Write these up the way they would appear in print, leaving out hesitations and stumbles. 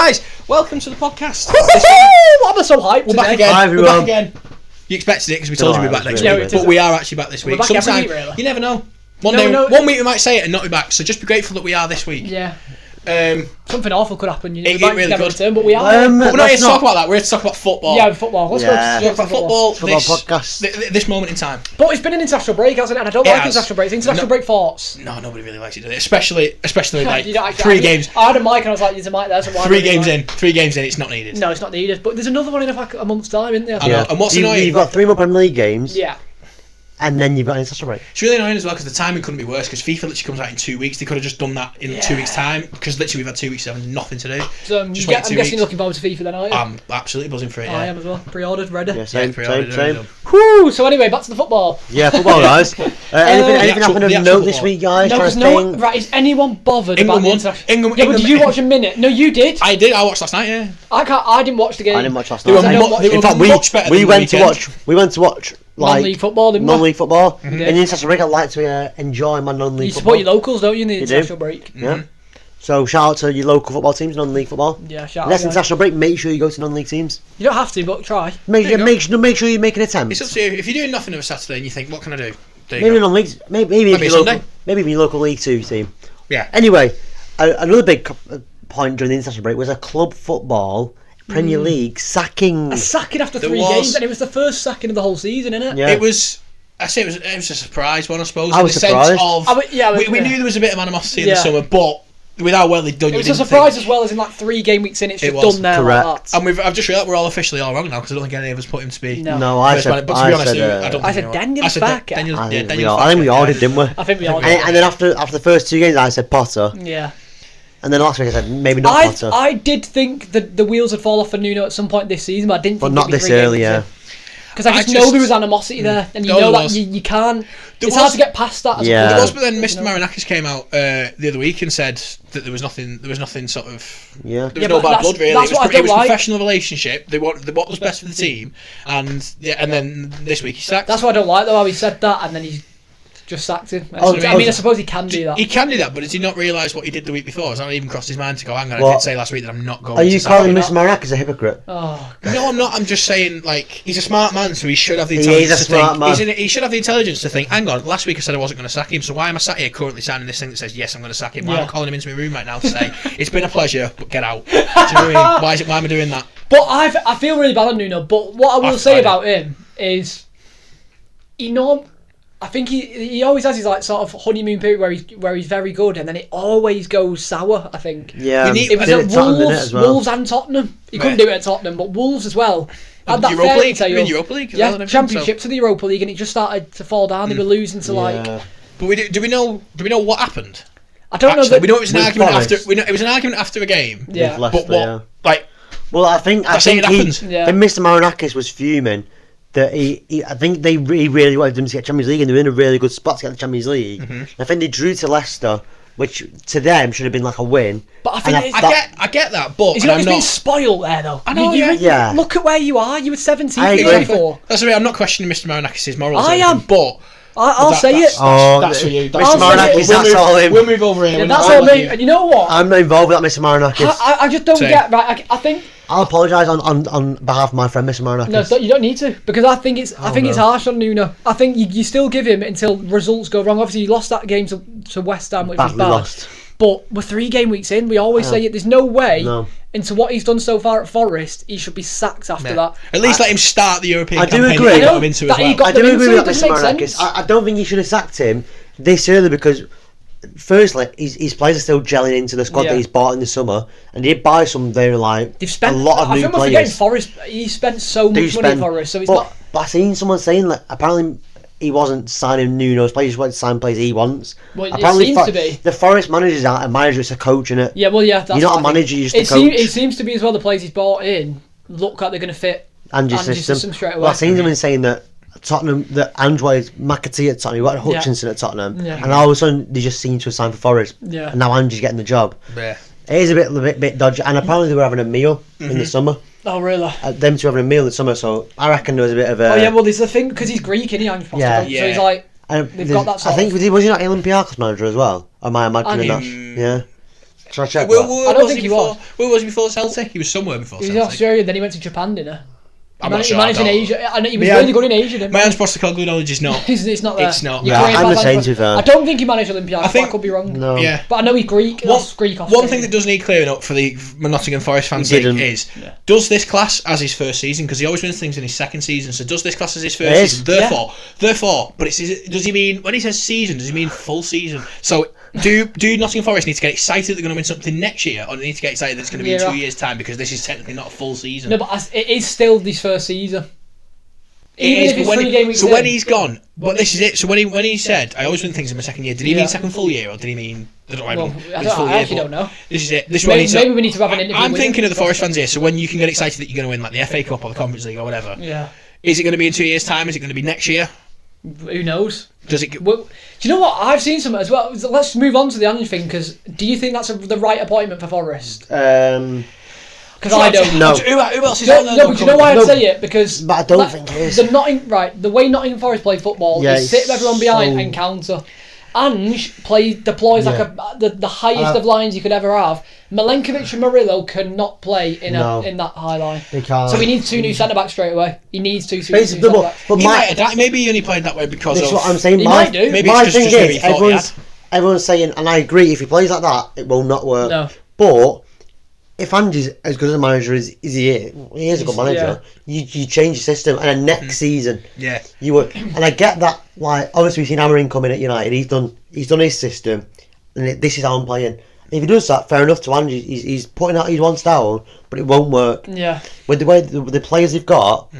Guys, welcome to the podcast. I'm so hyped. We're back again. Hi, We're back again. You expected it because we told you we'd be back next week, but we are actually back this week. Back Sometime, week, really. you never know. One week we might say it and not be back, so just be grateful that we are this week. Yeah. Something awful could happen. It really could. Return, but we are. But we're not here to talk about that. We're here to talk about football. Yeah, football. Let's go talk about football. Podcast. This moment in time. But it's been an international break, hasn't it? And I don't like international breaks. International break thoughts. No, nobody really likes it, do they? Especially like three games. I had a mic and I was like, "There's a mic there." So why 3 games in. 3 games in. It's not needed. No, it's not needed. But there's another one in like a month's time, isn't there? I know. And what's annoying? You've got 3 more Premier League games. Yeah. And then you've got an international break. It's really annoying as well because the timing couldn't be worse because FIFA literally comes out in 2 weeks. They could have just done that in 2 weeks' time because literally we've had 2 weeks to have nothing to do. So I'm guessing you're looking forward to FIFA then, are you? I'm absolutely buzzing for it. Yeah. I am as well. Pre-ordered, ready. Yeah, same. Whoo! So anyway, back to the football. Yeah, football, guys. Anything happened of note this week, guys? No, because no one. Right, is anyone bothered about the international? England. Yeah, but did you watch a minute? No, you did. I did. I watched last night. Yeah. I didn't watch the game. I didn't watch last night. In fact, we went to watch. Non-league football, didn't we? Non-league football. Mm-hmm. In the international break, I like to enjoy my non-league football. You support your locals, don't you, in the international break? Yeah. So shout out to your local football teams, non-league football. Yeah, shout out. Next international break, make sure you go to non-league teams. You don't have to, but try. Make sure you make an attempt. It's up to you. If you're doing nothing on a Saturday and you think, what can I do? Maybe non-league. Maybe even your local League 2 team. Yeah. Anyway, another big point during the international break was a club football Premier League sacking. A sacking after 3 games, and it was the first sacking of the whole season, innit? Yeah. It was a surprise one, I suppose. I was surprised. We knew there was a bit of animosity in the summer, but with how well they'd done, it was a surprise as well as in like 3 game weeks in. It's just done there. Correct. Like that. And I've just realised we're all officially all wrong now because I don't think any of us put him to be. No, I said. But to be honest, I said Daniel's back. I think we all did, didn't we? I think we all did. And then after the first 2 games, I said Potter. Yeah. And then last week I said maybe not Potter. I did think that the wheels would fall off for Nuno at some point this season, but I didn't think not this early, yeah. Because I just know there was animosity there, and you know that you can't. It's hard to get past that. There was, but then Mr. Marinakis came out the other week and said that there was nothing sort of. Yeah. There was no bad blood really. It was a professional relationship. They wanted what was best for the team, and then this week he sacked. That's what I don't like though. How he said that, and then he just sacked him. I suppose he can do that. He can do that, but does he not realise what he did the week before? Has that even crossed his mind to go, hang on, I did say last week that I'm not going to Are you calling Mr. Marinakis a hypocrite? Oh, God. No, I'm not. I'm just saying, like, he's a smart man, so he should have the intelligence to think. He should have the intelligence to think, hang on, last week I said I wasn't going to sack him, so why am I sat here currently signing this thing that says, yes, I'm going to sack him? Why am I calling him into my room right now to say, it's been a pleasure, but get out? Do you know what I mean? Why am I doing that? But I feel really bad on Nuno, but what I will say about him is, I think he always has his like sort of honeymoon period where he's very good, and then it always goes sour. I think. Yeah, it was at Wolves and Tottenham. He couldn't do it at Tottenham, but Wolves as well. Had that Europa League. Europa League. Yeah, Championship to the Europa League, and it just started to fall down. They were losing to But do we know what happened? I don't know. We know it was an argument after. We know it was an argument after a game. Yeah. But what? Like. Well, I think Mr. Marinakis was fuming. That I think he really wanted them to get Champions League, and they were in a really good spot to get the Champions League. Mm-hmm. I think they drew to Leicester, which to them should have been like a win. But I think I get that, but he's not been spoiled there though. I know. Yeah. Look at where you are. You were 17 before. That's the way. I'm not questioning Mr. Marinakis' morals. I am, but. I'll say it. That's for you. Mr. Marinakis, that's all him. We'll move over here. Yeah, that's all me. And you know what? I'm not involved with that, Mr. Marinakis. I just don't get right. I think. I'll apologise on behalf of my friend Mr. Marinakis. No, you don't need to, because I think it's harsh on Nuno. I think you still give him until results go wrong. Obviously, you lost that game to West Ham, which was bad. Lost. But we're 3 game weeks in. We always say it. There's no way into what he's done so far at Forest, he should be sacked after that. At least let him start the European campaign. I do agree. I do agree with Mr. Marinakis. I don't think he should have sacked him this early because. Firstly, his players are still gelling into the squad that he's bought in the summer, and he did buy some very they've spent a lot of new players. Forest, he spent so much money in Forest, so it's not. But I've seen someone saying that apparently he wasn't signing Nuno's players; he just wanted to sign players he wants. Well, apparently, it seems to be. The Forest manager's not a manager; it's a coach, isn't it? Yeah, well, yeah, that's you're not a manager; you're just a coach. It seems to be as well. The players he's bought in look like they're going to fit Ange's system straight away. Well, I've seen someone saying that. Tottenham, that Ange McAtee at Tottenham, you got Hutchinson at Tottenham, and all of a sudden they just seem to have signed for Forest, and now Ange's getting the job. Yeah. It is a bit dodgy, and apparently they were having a meal in the summer. Oh really? Them two having a meal in the summer, so I reckon there was a bit of a. Oh yeah, well there's the thing because he's Greek, isn't he? Ange Postecoglou? So he's like they've got that. I think was he not Olympiacos manager as well? Or am I imagining that? Yeah. Shall I check? I don't think he was. Where was he before Celtic? He was somewhere before Celtic. He was in Australia, then he went to Japan, didn't he? I'm not sure. He managed in Asia. I know he was really good in Asia. Didn't my Hans Postecoglou knowledge is not. It's not there. It's not. Yeah, I'm the same to that. I don't think he managed Olympiacos. I could be wrong. No. Yeah. But I know he's Greek. One thing that does need clearing up for the Nottingham Forest fans is, does this class as his first season? Because he always wins things in his second season. So does this class as his first season? Therefore, but does he mean, when he says season, does he mean full season? So do Nottingham Forest need to get excited that they're going to win something next year, or do they need to get excited that it's going to be in 2 years' time, because this is technically not a full season? No, but it is still his first season. When he's gone, but this is it. So when he said, I always win things in my second year, did he mean second full year, or did he mean? I actually don't know. This is it. Maybe we need to have an interview. I'm thinking of the Forest fans here. So when you can get excited that you're going to win like the FA Cup or the Conference League or whatever, is it going to be in 2 years' time? Is it going to be next year? Who knows? Does it? Well, do you know what? I've seen some as well. Let's move on to the Ange thing, because do you think that's the right appointment for Forest? Because I don't know. Who else is on there? No, but you know why I'd say it? Because but I don't think it is. The way Nottingham Forest play football is sit everyone behind and counter. Ange deploys like the highest of lines you could ever have. Milenkovic and Murillo cannot play in that high line. They can't. So he needs two new centre backs straight away. He needs two centre backs. But maybe he only played that way because that's what I'm saying. He might do. Maybe my thing is, everyone's saying, and I agree, if he plays like that, it will not work. No. But if Ange's as good as a manager as he is a good manager, you change the system, and then next season, you would. And I get that. Like, obviously, we've seen Amarin coming at United. He's done his system, and this is how I'm playing. If he does that, fair enough to Ange. He's putting out his one style, but it won't work. Yeah. With the way the players they've got,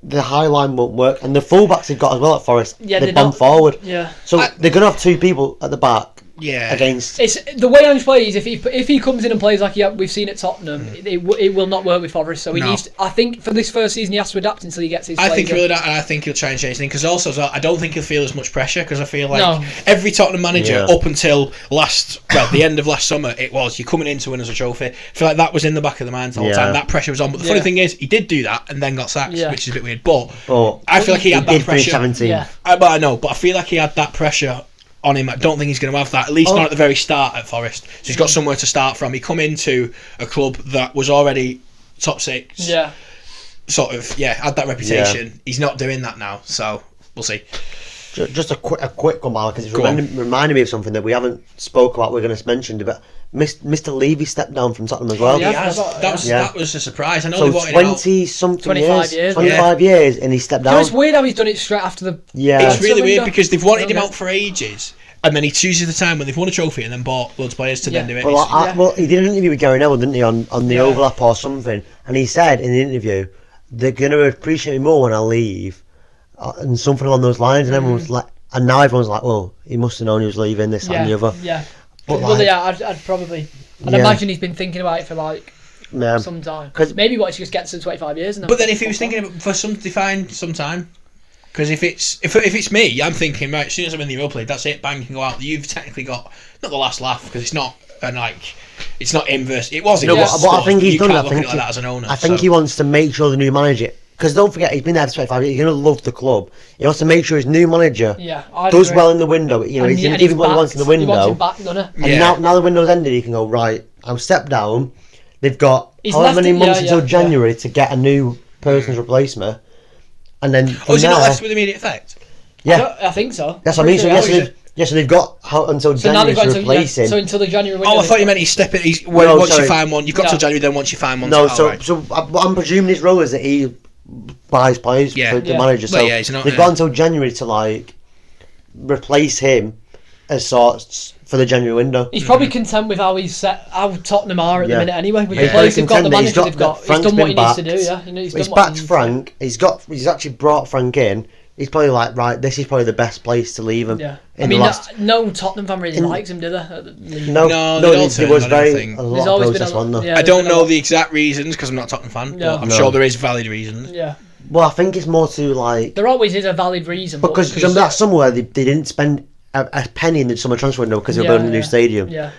the high line won't work, and the fullbacks they've got as well at Forest, they bomb forward. Yeah. So they're gonna have two people at the back. Against it's the way Ange plays. If he comes in and plays like we've seen at Tottenham, it will not work with Forest. So he needs. I think for this first season he has to adapt until he gets his. I think he'll try and change things, because also as well, I don't think he'll feel as much pressure, because I feel like every Tottenham manager up until the end of last summer, it was you're coming in to win us a trophy. I feel like that was in the back of the mind the whole time. That pressure was on. But the funny thing is, he did do that and then got sacked, which is a bit weird. But I feel like he had that pressure. 17. But I feel like he had that pressure on him. I don't think he's going to have that, at least not at the very start at Forest. So he's got somewhere to start from. He come into a club that was already top six. Had that reputation. He's not doing that now, so we'll see. Just a quick one, because it's reminded me of something that we haven't spoke about. We're going to mention, but Mr. Levy stepped down from Tottenham as well. He has. That was a surprise. I know they wanted 25 years. 25 years, and he stepped down. It's weird how he's done it straight after the. It's really weird, because they've wanted him out for ages, and then he chooses the time when they've won a trophy and then bought loads of players to then do it. Well, he did an interview with Gary Neville, didn't he, on the overlap or something, and he said in the interview, they're going to appreciate me more when I leave, and something along those lines, and everyone's like, and now everyone's like, well, he must have known he was leaving, this and the other. Yeah. But I'd probably. I'd imagine he's been thinking about it for some time. Maybe what he just gets to 25 years. And but then if he was thinking for some defined some time, because if it's me, I'm thinking, right, as soon as I'm in the Europa League, that's it, bang, you can go out. You've technically got not the last laugh, because it's not it's not inverse. It was. No, but I think he's done that. Like that as an owner. I think he wants to make sure the new manager. Because don't forget, he's been there for 25 years. He's going to love the club. He wants to make sure his new manager does well in the window. You know, he's giving what he wants in the window. He wants him back, doesn't he? And now the window's ended, he can go, right, I'll step down. They've got however many months until January to get a new person's replacement. And then is it not left with immediate effect? Yeah. I think so. That's what I mean. So they've got until January to replace him. So until the January window. Oh, I thought you meant he's stepping. Once you find one, you've got till January. Then once you find one. No, so I'm presuming his role is that he buys players for the manager. So they've got until January to replace him as sorts for the January window. He's probably content with how Tottenham are at the minute anyway. With the players they've got, the manager they've got. He's done what he needs to do. He's backed Frank. He's actually brought Frank in. He's probably like, right, this is probably the best place to leave him. Yeah. No Tottenham fan really likes him, do they? No, there was a lot of protest on there. I don't know the exact reasons, because I'm not a Tottenham fan, but I'm sure there is valid reasons. Yeah. Well, I think it's more to there always is a valid reason. Because that somewhere they didn't spend a penny in the summer transfer window because they were building a new stadium. Yeah.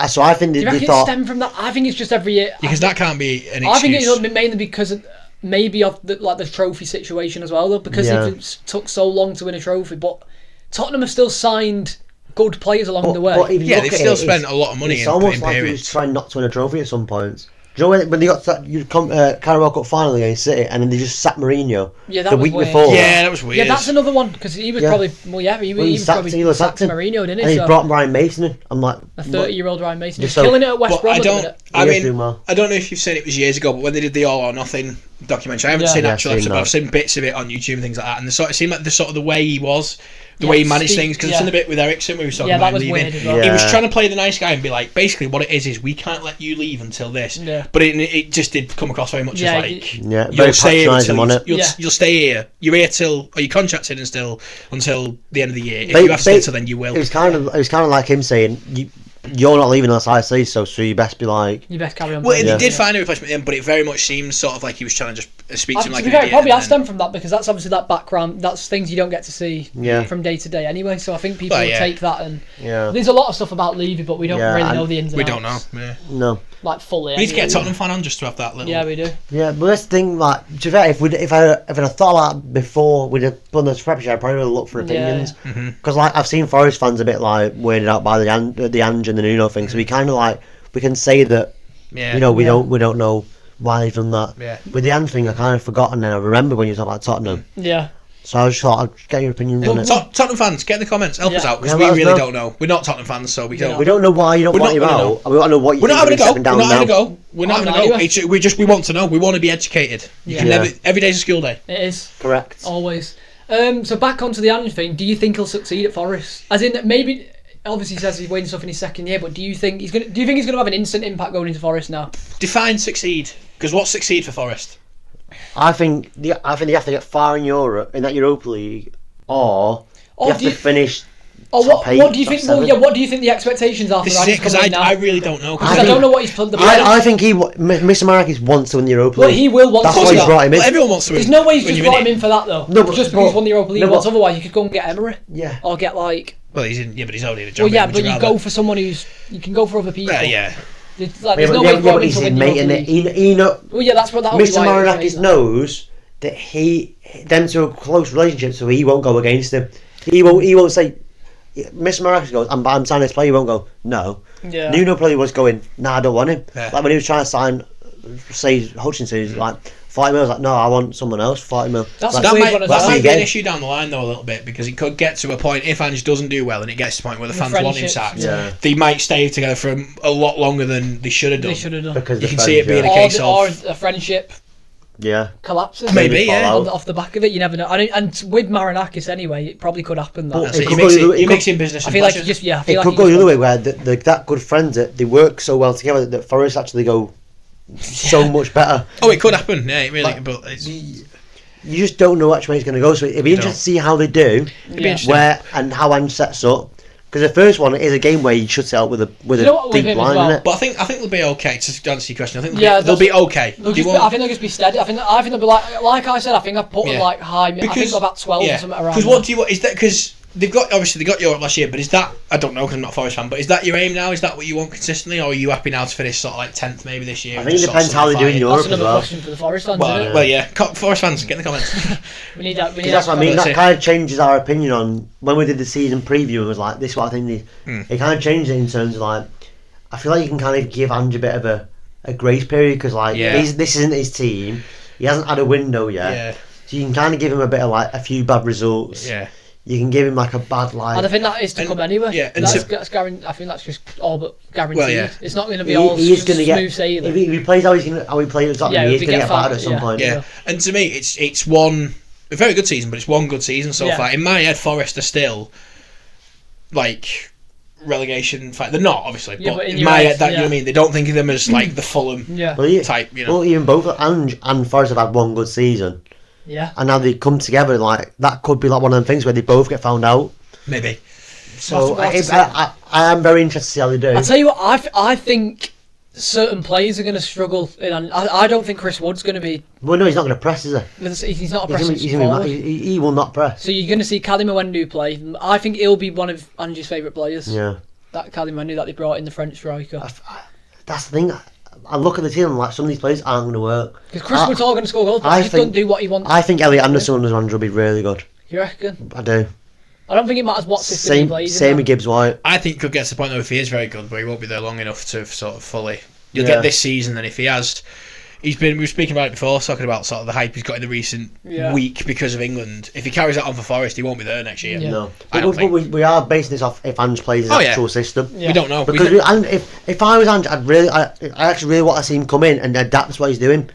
So I think they thought. Stem from that? I think it's just every year. Because that can't be an excuse. I think it's mainly because maybe of the trophy situation as well, though, because it took so long to win a trophy. But Tottenham have still signed good players along the way. They've still spent a lot of money. It's almost like he was trying not to win a trophy at some points. Do you know when they got that Carabao Cup final against City, and then they just sacked Mourinho the week before? Yeah, that was weird. Yeah, that's another one because he was probably he sacked Mourinho, didn't he? And he brought Ryan Mason in. I'm like, a 30-year-old Ryan Mason. He's killing it at West Brom. I don't know if you've seen it was years ago, but when they did the All or Nothing documentary, I haven't seen actual episode, but I've seen bits of it on YouTube and things like that, and it seemed like the way he was. The way he managed things, because it's in the bit with Ericsson where he was talking about leaving. Weird as well. He was trying to play the nice guy and be like, basically what it is we can't let you leave until this. Yeah. But it just did come across very much as like, you'll stay here you'll stay here. You're here till, or you're contracted until the end of the year. If you have to stay till then, you will. It was kind of like him saying, you're not leaving unless I say so you best be like... You best carry on. Well, they did find a replacement in, but it very much seemed sort of like he was trying to just speak to him like an idiot. Probably asked them from that, because that's obviously that background, that's things you don't get to see from day to day anyway, so I think people will take that and... There's a lot of stuff about Levy, but we don't really know the ins and outs. We don't know, No. Like, fully. We need to get a Tottenham fan on just to have that little... Yeah, we do. Yeah, but that's the thing, like, to be fair, if I had thought that before we'd have done this prep, I'd probably look for opinions. Because, like, I've seen Forest fans a bit, like, weirded out by the Ange and the Nuno thing, so we kind of, like, we can say that, we don't know why they've done that. Yeah. With the Ange thing, I kind of forgot, and then I remember when you talk about Tottenham. Yeah. So I just thought I'd get your opinion on it. Tottenham fans, get in the comments, help us out, because we really don't know. We're not Tottenham fans, so we don't. We don't know why you don't want him out. We don't know what you think. We're not having a go. We're not having a go. We want to know. We want to be educated. Every day's a school day. It is. Correct. Always. So back onto the Ange thing. Do you think he'll succeed at Forest? As in, maybe. Obviously, he says he's winning stuff in his second year, but do you think he's going to have an instant impact going into Forest now? Define succeed, because what's succeed for Forest? I think they have to get far in Europe, in that Europa League, or they have to finish. What do you think? Well, what do you think the expectations are for This is it, because I really don't know. Because I don't know what he's put. I think Mr. Marakis wants to win the Europa League. Well, he will want. That's why he brought him in. Well, everyone wants to win. There's no way he's just brought him in for that though. No, just because he's won the Europa League. Otherwise, you could go and get Emery. Yeah. Or get like. Well, he's in. Yeah, but he's already in a job. Well, yeah, but you go for someone you can go for other people. Yeah. There's no way but he's in mate, and he well, yeah, that's what that. Mr. Marakis knows that them two are a close relationship, so he won't go against him. He won't say. Mr. Marakis goes, I'm signing this player. He won't go, no. Yeah. Nuno probably was going, nah, I don't want him. Yeah. Like when he was trying to sign, say Hutchinson, he's like 40 mil. Like, no, I want someone else. 40 mil. That might be an issue down the line though a little bit, because it could get to a point if Ange doesn't do well and it gets to the point where the fans want him sacked. Yeah. They might stay together for a lot longer than they should have done. Because you can see it being a case or a friendship. Yeah, collapses. Maybe, off the back of it, you never know. And with Marinakis anyway, it probably could happen. He makes in business. I feel like it could go the other way, where they're that good friends that they work so well together that Forest actually go so much better. Oh, it could happen. Yeah, it really. But you just don't know which way it's going to go. So it'd be interesting to see how they do, and how Ange sets up. Because the first one is a game where you should set up with a deep line, isn't it? But I think they'll be okay. To answer your question, I think they'll be okay. I think they'll just be steady. I think they'll be like I said. I think I've put them like high. I think about 12 or something around. Because what do you want? Is that because they got Europe last year? But is that, I don't know because I'm not a Forest fan. But is that your aim now? Is that what you want consistently, or are you happy now to finish sort of like 10th maybe this year? I think it depends how they do in Europe as well. That's another question for the Forest fans. Well, yeah, Forest fans, get in the comments. we need that. That's what I mean. That kind of changes our opinion on when we did the season preview. It was like, this is what I think. It kind of changed it in terms of like, I feel like you can kind of give Ange a bit of a grace period, because like this isn't his team. He hasn't had a window yet. Yeah. So you can kind of give him a bit of like a few bad results. Yeah. You can give him like a bad line. And I think that is to come anyway. Yeah, and that's I think that's just all but guaranteed. Well, yeah. It's not going to be all smooth sailing. If he plays how he plays, he's going to get battered at some point. Yeah, and to me, it's one a very good season, but it's one good season so far. In my head, Forest are still like relegation fight. They're not obviously, but in my head, you know what I mean. They don't think of them as like the Fulham type. You know, well, even both Ange and Forest have had one good season. Yeah. And now they come together, like that could be like one of them things where they both get found out. Maybe. So I am very interested to see how they do. I'll tell you what, I think certain players are going to struggle. I don't think Chris Wood's going to be. Well, no, he's not going to press, is he? He's not a pressing forward. He will not press. So you're going to see Kalimuendu play. I think he'll be one of Ange's favourite players. Yeah. That Kalimuendu that they brought in, the French striker. That's the thing. I look at the team and like some of these players aren't going to work. Because Chris Wood's all going to score goals, but he just doesn't do what he wants. I think Elliot Anderson as manager will be really good. You reckon? I do. I don't think it matters what system he plays. Same with Gibbs White. I think he could get to the point though if he is very good, but he won't be there long enough to sort of fully. You'll get this season, and if he has. We were speaking about it before, talking about sort of the hype he's got in the recent week because of England. If he carries that on for Forest, he won't be there next year. Yeah. No, but we are basing this off if Ange plays his actual system. Yeah. We don't know because if I was Ange, I actually really want to see him come in and adapt to what he's doing,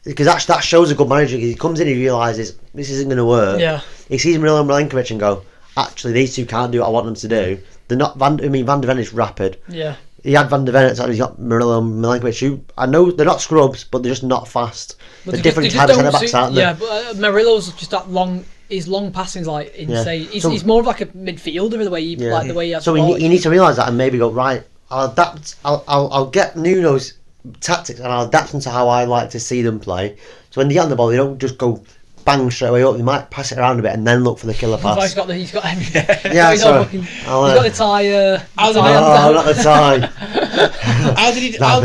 because that shows a good manager. Because he comes in, he realises this isn't going to work. Yeah, he sees Miralem Milenkovic and go, actually these two can't do what I want them to do. They're not. Van der Ven is rapid. Yeah. He had Van der Ven, so he's got Miralem Milenkovic, who I know they're not scrubs, but they're just not fast. They're different types of centre backs, aren't they? Yeah, but Marilo's just that long. His long passing's like insane. Yeah. He's more of like a midfielder the way he the way he has. So you need to realise that and maybe go right. I'll adapt. I'll get Nuno's tactics and I'll adapt them to how I like to see them play. So when they get on the ball, they don't just go bang straight away up. They might pass it around a bit and then look for the killer pass. He's got everything. Yeah, sorry. He's got the tie. Not the tie. How did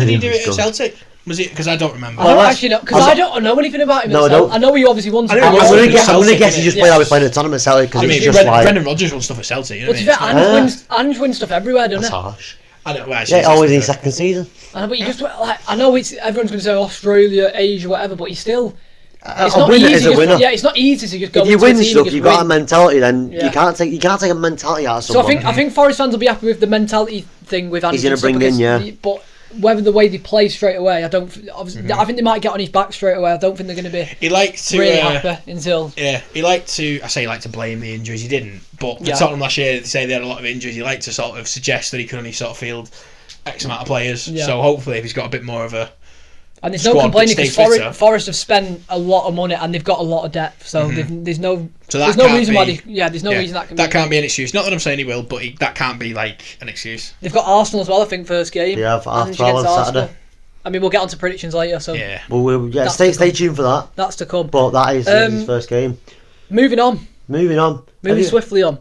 he do it at Celtic? Was it because I don't remember? I don't actually know because I don't know anything about him. No, I know he obviously won. I'm going to guess he just played how he played at Tottenham at Celtic because it's just like Brendan Rodgers won stuff at Celtic. But Ange wins stuff everywhere, doesn't it? That's harsh. I don't. Always in his second season. I know, but you just I know it's everyone's going to say Australia, Asia, whatever, but he's still. It's not easy. Is a winner. Yeah, it's not easy to just go. If you win stuff, you've got a mentality. Then you can't take a mentality out of someone. So I think Forest fans will be happy with the mentality thing with Ange. He's going to bring in, but whether the way they play straight away, I don't. Obviously, I think they might get on his back straight away. I don't think they're going to be. He liked to really happy until. Yeah, he liked to. I say he liked to blame the injuries. He didn't. But for Tottenham last year, they say they had a lot of injuries. He liked to sort of suggest that he could only sort of field X amount of players. Yeah. So hopefully, if he's got a bit more of a. And there's no complaining because Forest have spent a lot of money and they've got a lot of depth, so there's no reason why that can't be an excuse. Not that I'm saying he will, but that can't be like an excuse. They've got Arsenal as well, I think, first game. Yeah, for half 12 on Saturday. I mean, we'll get on to predictions later, so yeah. Well, stay tuned for that. That's to come. But that is his first game. Moving swiftly on.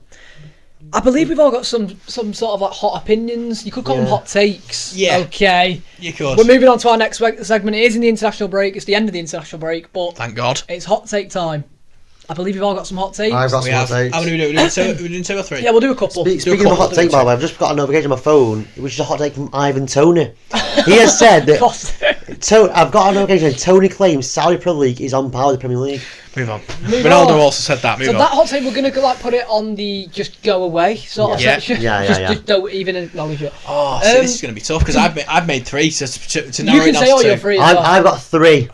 I believe we've all got some sort of like hot opinions. You could call them hot takes. Yeah. Okay. You could. We're moving on to our next segment. It is in the international break. It's the end of the international break, but thank God. It's hot take time. I believe we've all got some hot takes. I've got some hot takes. How many are we doing? Two or three? Yeah, we'll do a couple. Speaking of hot take, by the way, I've just got a notification on my phone, which is a hot take from Ivan Toney. He has said that. I've got a notification. Tony claims Saudi Pro League is on par with the Premier League. Move on. Ronaldo also said that. Move on. That hot take, we're going to put it on the just go away sort of section. Just don't even acknowledge it. Oh, so this is going to be tough because I've made three to narrow it down to two. You can say all your three. I've got three.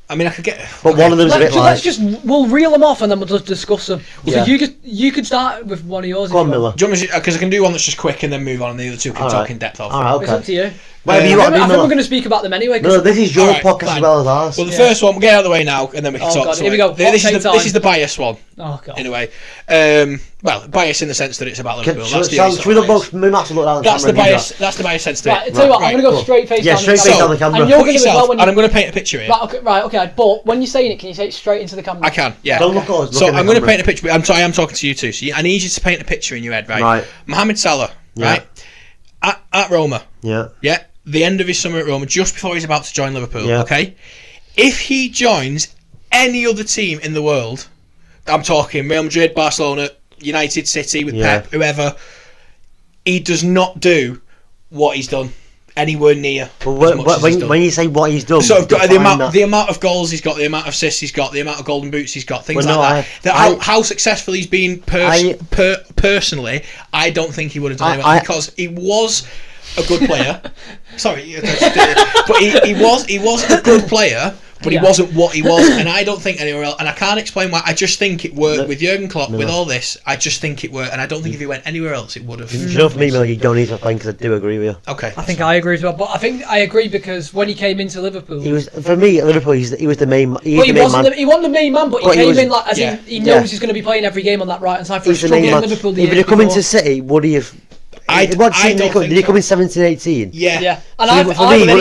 I mean, I could get. But one of them's a bit like. We'll reel them off and then we'll just discuss them. So you could start with one of yours. Go on, Miller. Because I can do one that's just quick and then move on, and the other two can talk in depth of. All right, okay. It's up to you. I think we're going to speak about them anyway. No, this is your podcast as well as ours. Well, the first one, we'll get out of the way now, and then we can talk. God, here we go. This is the bias one. Oh God. In a way, bias in the sense that it's about Liverpool. Should we look both? That's the bias. That's the bias sense to it. Right, tell you what, I'm going to go straight face down. Yeah, straight face down the camera. And you're going to as well when and I'm going to paint a picture here. Right, okay. But when you're saying it, can you say it straight into the camera? I can. Yeah. Don't look at us. So I'm going to paint a picture. I am talking to you too. So I need you to paint a picture in your head, right? Right. Mohamed Salah, right? At Roma. Yeah. Yeah. The end of his summer at Roma, just before he's about to join Liverpool. Yeah. Okay. If he joins any other team in the world, I'm talking Real Madrid, Barcelona, United, City, with Pep, whoever, he does not do what he's done anywhere near. When you say what he's done, so the amount of goals he's got, the amount of assists he's got, the amount of golden boots he's got, things like that. How successful he's been personally, I don't think he would have done it because he was a good player. Sorry, but he was a good player. But he wasn't what he was, and I don't think anywhere else. And I can't explain why. I just think it worked with Jurgen Klopp. With all this, I just think it worked, and I don't think if he went anywhere else, it would have. You know, for me, Miller, you don't need to think because I do agree with you. Okay, I think I agree as well. But I think I agree because when he came into Liverpool, he was at Liverpool. He was the main. He wasn't the main man, but he came in like he knows he's going to be playing every game on that right hand side for Liverpool. If he'd come into City, would he have? Did he come in 17, 18? Yeah. And even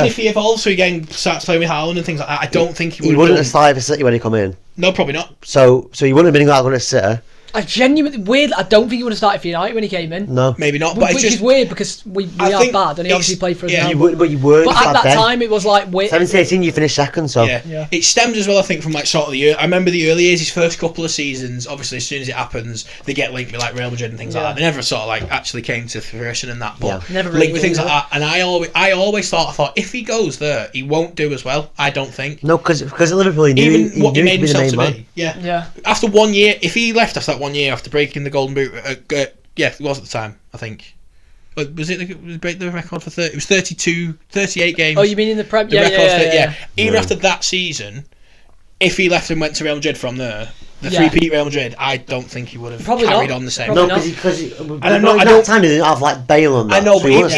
if he evolves, so again starts playing with Haaland and things like that, I don't think he would. He wouldn't have started for City when he come in. No, probably not. So he wouldn't have been that good at City. I genuinely weird. I don't think he would have started for United when he came in. No, maybe not. But which is weird because we are bad, and he obviously played for us. Yeah, now. you were. But at that time, it was like 17-18, you finished second. So yeah, it stems as well. I think from like sort of the year. I remember the early years, his first couple of seasons. Obviously, as soon as it happens, they get linked with like Real Madrid and things like that. They never sort of like actually came to fruition and that, but never linked with things like that. And I always thought if he goes there, he won't do as well. I don't think. No, because at Liverpool, he knew he made himself to man. be. Yeah. After 1 year, if he left after that 1 year after breaking the Golden Boot, it was at the time, I think. Was it break the record for 30? It was 38 games. Oh, you mean in the Prem? Even after that season, if he left and went to Real Madrid from there, the three-peat Real Madrid, I don't think he would have carried on the same. No, because I don't time he didn't have like Bale on that. I know, but even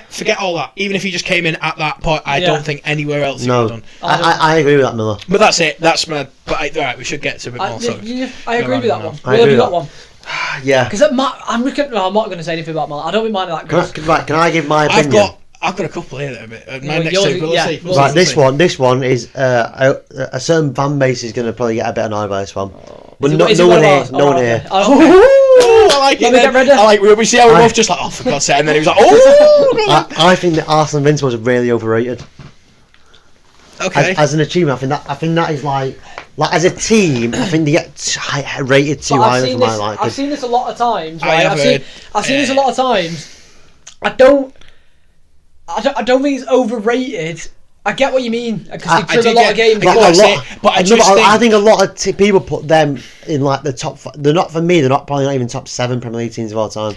forget all that. Even if he just came in at that point, I don't think anywhere else he would have done. I agree with that, Miller. But that's it. That's my. But right, we should get to a bit more. I agree with that one. Will, have you got one? Yeah. Because I'm not going to say anything about Miller. I don't think mine are that good. Can I give my opinion? I've got a couple here that are a bit. My next two, but let's see. Right, this one is a certain fan base is going to probably get a bit annoyed by this one. But no one here. I like it. I like we see how we're both just like, oh, for God's sake, and then he was like, oh. I think that Arsene Wenger was really overrated. Okay. As an achievement, I think that is like as a team, I think they get rated too highly for my liking. I've seen this a lot of times. Right? I've seen this a lot of times. I don't think it's overrated. I get what you mean because they trigger a lot of games. I think a lot of people put them in like the top. They're not for me. They're probably not even top 7 Premier League teams of all time.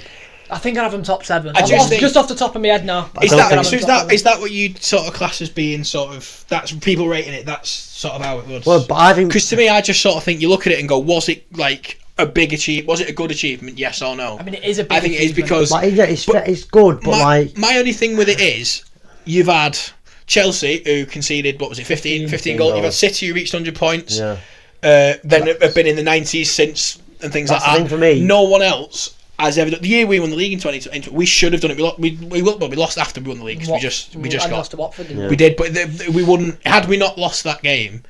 I think I'd have them top 7. Just off the top of my head now. Is that what you sort of class as being sort of that's people rating it? That's sort of how it was. Well, but I think because to me, I just sort of think you look at it and go, was it like a big achievement? Was it a good achievement? Yes or no? I mean, it is a big. I think it is because it's good, but my only thing with it is you've had Chelsea who conceded 15 goals. You've had City who reached 100 points. Yeah. Then have been in the 90s since and things like that. Thing for me. No one else has ever done. The year we won the league in 2020, we should have done it. We lost after we won the league because we just got lost to Watford. We did, but we wouldn't. Had we not lost that game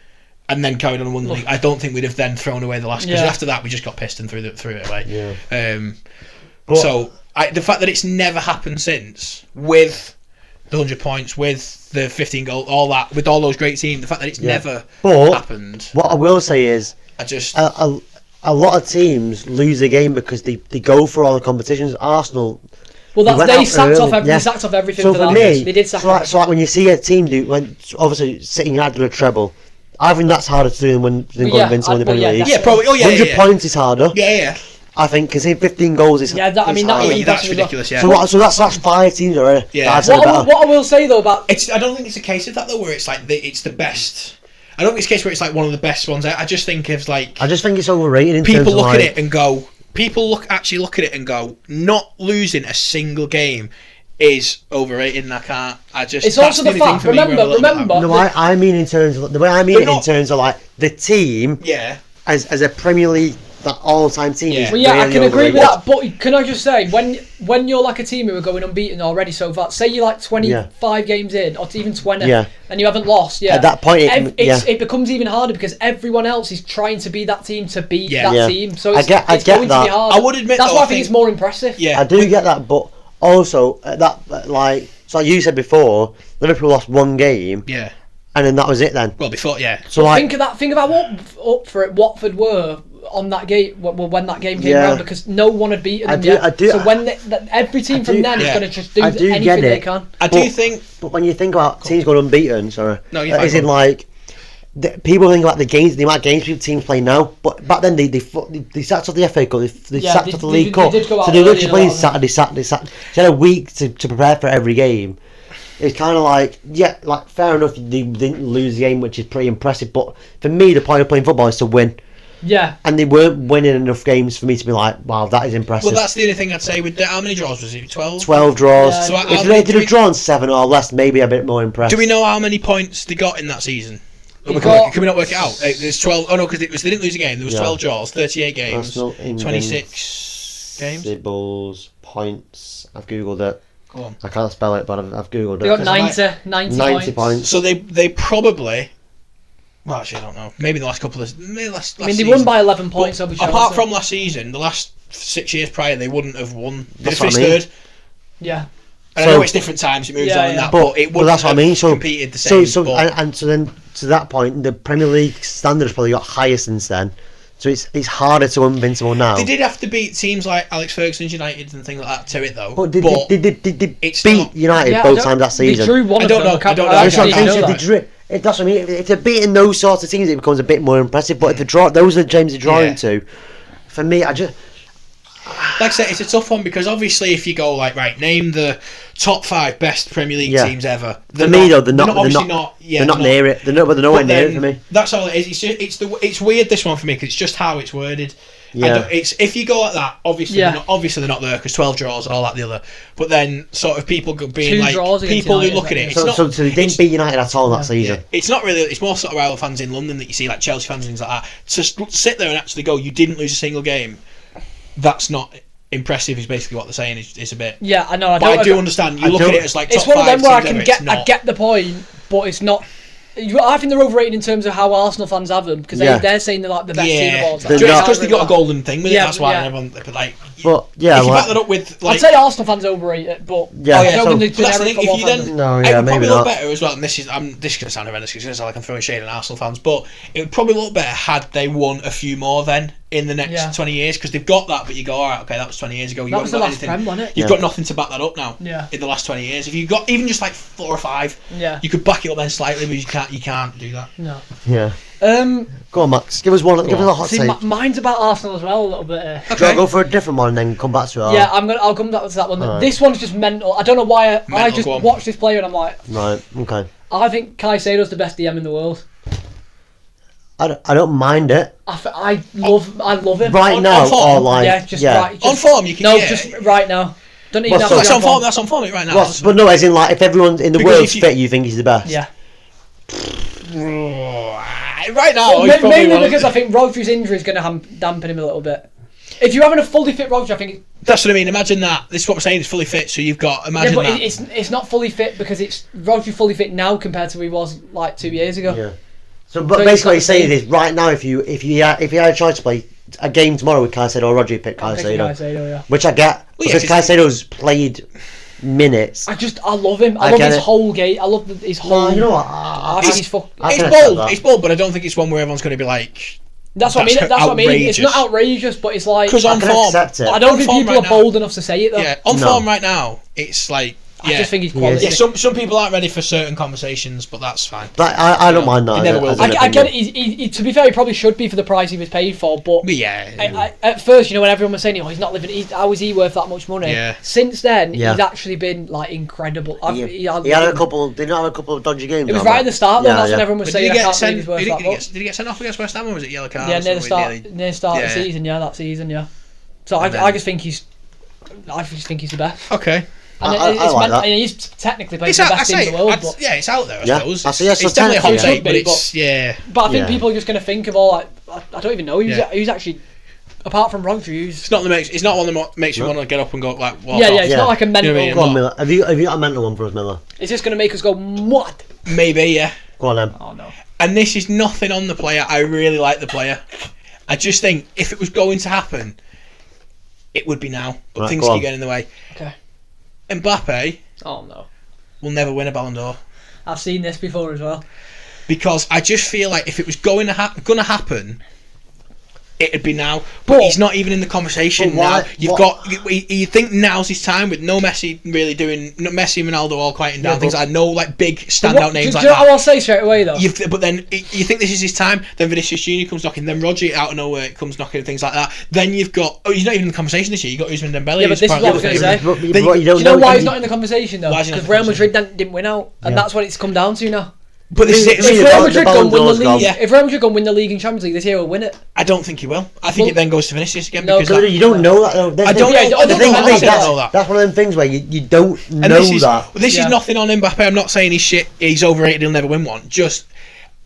and then carried on and won the league, I don't think we'd have then thrown away the last. Because after that, we just got pissed and threw it away. Yeah. So the fact that it's never happened since with the 100 points, with the 15 goals, all that, with all those great teams, the fact that it's never happened. What I will say is, a lot of teams lose a game because they go for all the competitions. Arsenal. Well, they sacked off everything so for that. Me, they did sack off. So like when you see a team obviously City had a treble, I think that's harder to do than when going Invincible in the Premier League. Yeah, probably. 100 points is harder. Yeah. I think because 15 goals is that's ridiculous. Yeah. So that's 5 teams already. Yeah. What I will say though about I don't think it's a case of that though, where it's like it's the best. I don't think it's a case where it's like one of the best ones. I just think it's like. I just think it's overrated. In people terms look of at it and go. People look at it and go. Not losing a single game is overrated, and I can't. It's also the fact. Remember. No, I mean in terms of the way I mean it in terms of like the team. Yeah. As a Premier League. That all-time team is really I can agree with that, but can I just say, when you're like a team who are going unbeaten already so far, say you're like 25 games in, or even 20, and you haven't lost, at that point, it becomes even harder because everyone else is trying to be that team to beat that team, so it's I get going that. to be hard. I would admit that's why I think it's more impressive. I do get that, but also, so like you said before, Liverpool lost 1 game, and then that was it then. Well, before, So think about what up for it Watford were on that game when that game came around because no one had beaten them yet. So when every team from then is going to just do anything they can. But when you think about teams going unbeaten, as in like people think about the amount of games teams play now. But back then they sacked off the FA Cup, they sacked off the League Cup, so they literally played Saturday. They had a week to prepare for every game. It's kind of like fair enough they didn't lose the game, which is pretty impressive. But for me, the point of playing football is to win. Yeah. And they weren't winning enough games for me to be like, wow, that is impressive. Well, that's the only thing I'd say with how many draws was it? 12? 12 draws. Yeah, so if they could have drawn 7 or less, maybe a bit more impressed. Do we know how many points they got in that season? Can we not work it out? There's 12. Oh no, because they didn't lose a game. There was 12 draws, 38 games, 26 games. Sibbles, points. I've googled it. Go on. I can't spell it, but I've googled it. They got 90 points. So they probably Well, actually, I don't know. Maybe the last couple of... last they won by 11 points over Chelsea. Apart from last season, the last 6 years prior, they wouldn't have won. They finished third. Yeah. And I know it's different times, it moves on and that, but it wouldn't have competed the same. So then, to that point, the Premier League standards probably got higher since then. So it's harder to invincible now. They did have to beat teams like Alex Ferguson's United and things like that to it, though. But did they beat United both times that season? They drew one. I don't know. That's what I mean. If they're beating those sorts of teams, it becomes a bit more impressive. But if they draw, those are the games they're drawing to. For me, I just... Like I said, it's a tough one because obviously if you go like, right, name the top 5 best Premier League teams ever. For me though, they're not near it. They're nowhere near it for me. That's all it is. It's weird, this one for me, because it's just how it's worded. Yeah. It's if you go like that, obviously they're not there because 12 draws, all that the other. But then sort of people being like people who look at it. So they didn't beat United at all that season. Yeah. It's not really. It's more sort of rival fans in London that you see, like Chelsea fans and things like that. To sit there and actually go, you didn't lose a single game. That's not impressive. Is basically what they're saying. It's a bit. Yeah, I know. I do understand. You look at it as like it's top 5 one of them where I get the point, but it's not. I think they're overrated in terms of how Arsenal fans have them because they're saying they're like the best team of all time. Just because they got a golden thing with it. That's why everyone like. But if you back that up with, like, I'd say Arsenal fans overrate it, but I don't think they're generic for one fan. It would probably look better as well. And this is going to sound horrendous because it's going to sound like I'm throwing shade on Arsenal fans, but it would probably look better had they won a few more then in the next 20 years because they've got that. But you go, all right, okay, that was 20 years ago. That was the last Prem, wasn't it? You've got nothing to back that up now. Yeah. In the last 20 years, if you've got even just like 4 or 5, you could back it up then slightly, but you can't do that. No. Yeah. Go on, Max. Give us a hot take. Mine's about Arsenal as well a little bit. Okay. Do you want to go for a different one and then come back to it? Yeah, I'll come back to that one. Right. This one's just mental. I don't know why. I just watched this player and I'm like, right, okay. I think Caicedo's the best DM in the world. I don't mind it. I love him. Right now, or like right. On form, you can. Just right now. Don't even have that's on form. That's on form right now. But no, as in like if everyone in the world's fit, you think he's the best. Yeah. Right now, mainly because I think Rodri's injury is going to dampen him a little bit. If you're having a fully fit Rodri, I think that's what I mean. Imagine that. This is what we're saying. It's fully fit. So you've got imagine but that. It's not fully fit because it's Rodri fully fit now compared to where he was like 2 years ago. Yeah. So basically, what you're saying is right now, if you had a choice to play a game tomorrow with Caicedo or Rodri, pick Caicedo. Which I get because Caicedo's played minutes. I love him. I love his whole game. I love his whole. You know what? It's bold. It's bold, but I don't think it's one where everyone's going to be like. That's what I mean. It's not outrageous, but it's like because on form. I don't think people are bold enough to say it though. Yeah, on form right now, it's like. I just think he's quality. Yeah, some people aren't ready for certain conversations, but that's fine. But I don't mind that. He never will. I get it. He, to be fair, he probably should be for the price he was paid for. But at first, when everyone was saying, "Oh, he's not living," how is he worth that much money? Yeah. Since then, he's actually been like incredible. He had a couple. Did not have a couple of dodgy games. It was right at the start, though. That's when everyone was saying, "I can't believe he's worth that much." Did he get sent off against West Ham, or was it yellow card? Yeah, near the start of the season. Yeah, that season. Yeah. So I just think he's the best. Okay. And I like that. He's technically playing the best team in the world. But it's out there, I suppose. It's definitely a hot take, but it's But I think people are just going to think of all like I don't even know who's actually apart from Rodri. It's not one that makes you want to get up and go like. It's not like a mental. Go on, Miller. Have you got a mental one for us, Miller? Is this going to make us go what? Maybe, yeah. Go on then. Oh no. And this is nothing on the player. I really like the player. I just think if it was going to happen, it would be now. But things keep getting in the way. Okay. Mbappe will never win a Ballon d'Or. I've seen this before as well. Because I just feel like if it was going to happen, it'd be now. But he's not even in the conversation now. You think now's his time with no Messi really doing Messi and Ronaldo all quieting down things like no like big standout names like that. I will say straight away though. But then you think this is his time. Then Vinicius Junior comes knocking. Then Rodri out of nowhere comes knocking and things like that. Then you've got he's not even in the conversation this year. You got Ousmane Dembele. Yeah, but this is what I was going to say. Do you know why he's not in the conversation though? Because Real Madrid didn't win out, and that's what it's come down to now. But if Real Madrid go win the league and Champions League this year, will win it. I don't think he will. I think it then goes to Vinicius again. No, because you don't know that though. I don't know that. That's one of them things where you don't know that. This is nothing on Mbappe. I'm not saying he's shit. He's overrated. He'll never win one.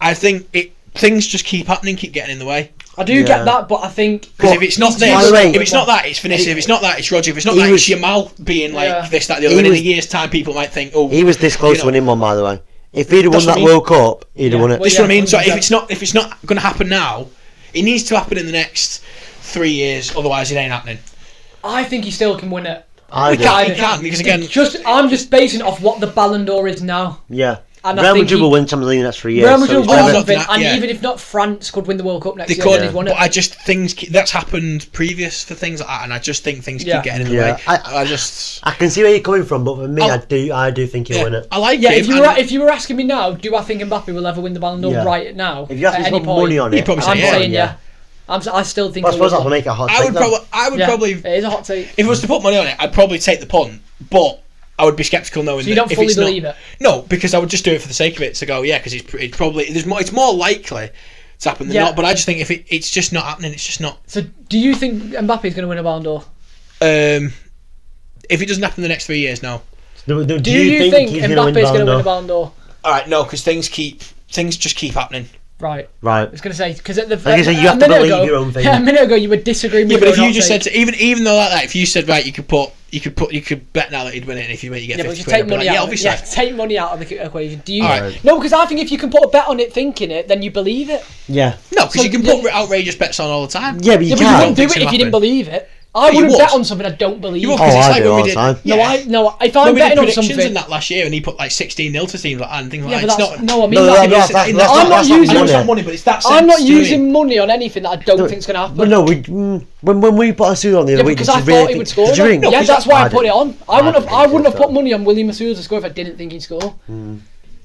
I think things just keep happening, keep getting in the way. I do get that, but I think because if it's not this, if it's not that, it's Vinicius. If it's not that, it's Rodri. If it's not that, it's Jamal being like this, that, the other. And in a year's time, people might think, oh, he was this close to winning one, by the way. If he'd have won that World Cup, he'd have won it. This is what I mean. So if it's not going to happen now, it needs to happen in the next 3 years. Otherwise, it ain't happening. I think he still can win it. He can because again, I'm just basing it off what the Ballon d'Or is now. Yeah. And Real Madrid will win Champions League in the next 3 years. Real Madrid will win something, and even if not, France could win the World Cup next year. They could, but I just that's happened previous for things like that, and I just think things keep getting in the way. I can see where you're coming from, but for me, I do think he'll win it. I like it. If you were asking me now, do I think Mbappe will ever win the Ballon d'Or right now? If you ask me to put money on it, I'm saying yeah. I still think. I suppose that will make a hot take. I would probably. It is a hot take. If I was to put money on it, I'd probably take the punt, but I would be sceptical knowing. So you don't fully believe it? No, because I would just do it for the sake of it to go, because it's probably it's more likely to happen than not. But I just think if it's just not happening, it's just not. So do you think Mbappe is going to win a Ballon d'Or? If it doesn't happen in the next 3 years, no. Do you think Mbappe is going to win a Ballon d'Or? All right, no, because things just keep happening. Right. I was going to say because you have to believe your own thing. Yeah, a minute ago you were disagreeing with me. Yeah, but if you just said even though like that, if you said right, you could bet now that he'd win it, and if you win, you get 50 but just take money out. Obviously. Take money out of the equation. Do you? Right. No, because I think if you can put a bet on it, thinking it, then you believe it. Yeah. No, because you can put outrageous bets on all the time. Yeah, but you wouldn't do it if you didn't believe it. I wouldn't bet on something I don't believe. You would, because it's like when we did. No, if I'm betting on something. In that last year, and he put like 16-0 to teams like that and things like that. It's not. I'm not using money, but it's that. I'm not using money on anything that I don't think is going to happen. But no, when we put Masoud on the other week, because I thought he would score. Yeah, that's why I put it on. I wouldn't have put money on William Masoud to score if I didn't think he'd score.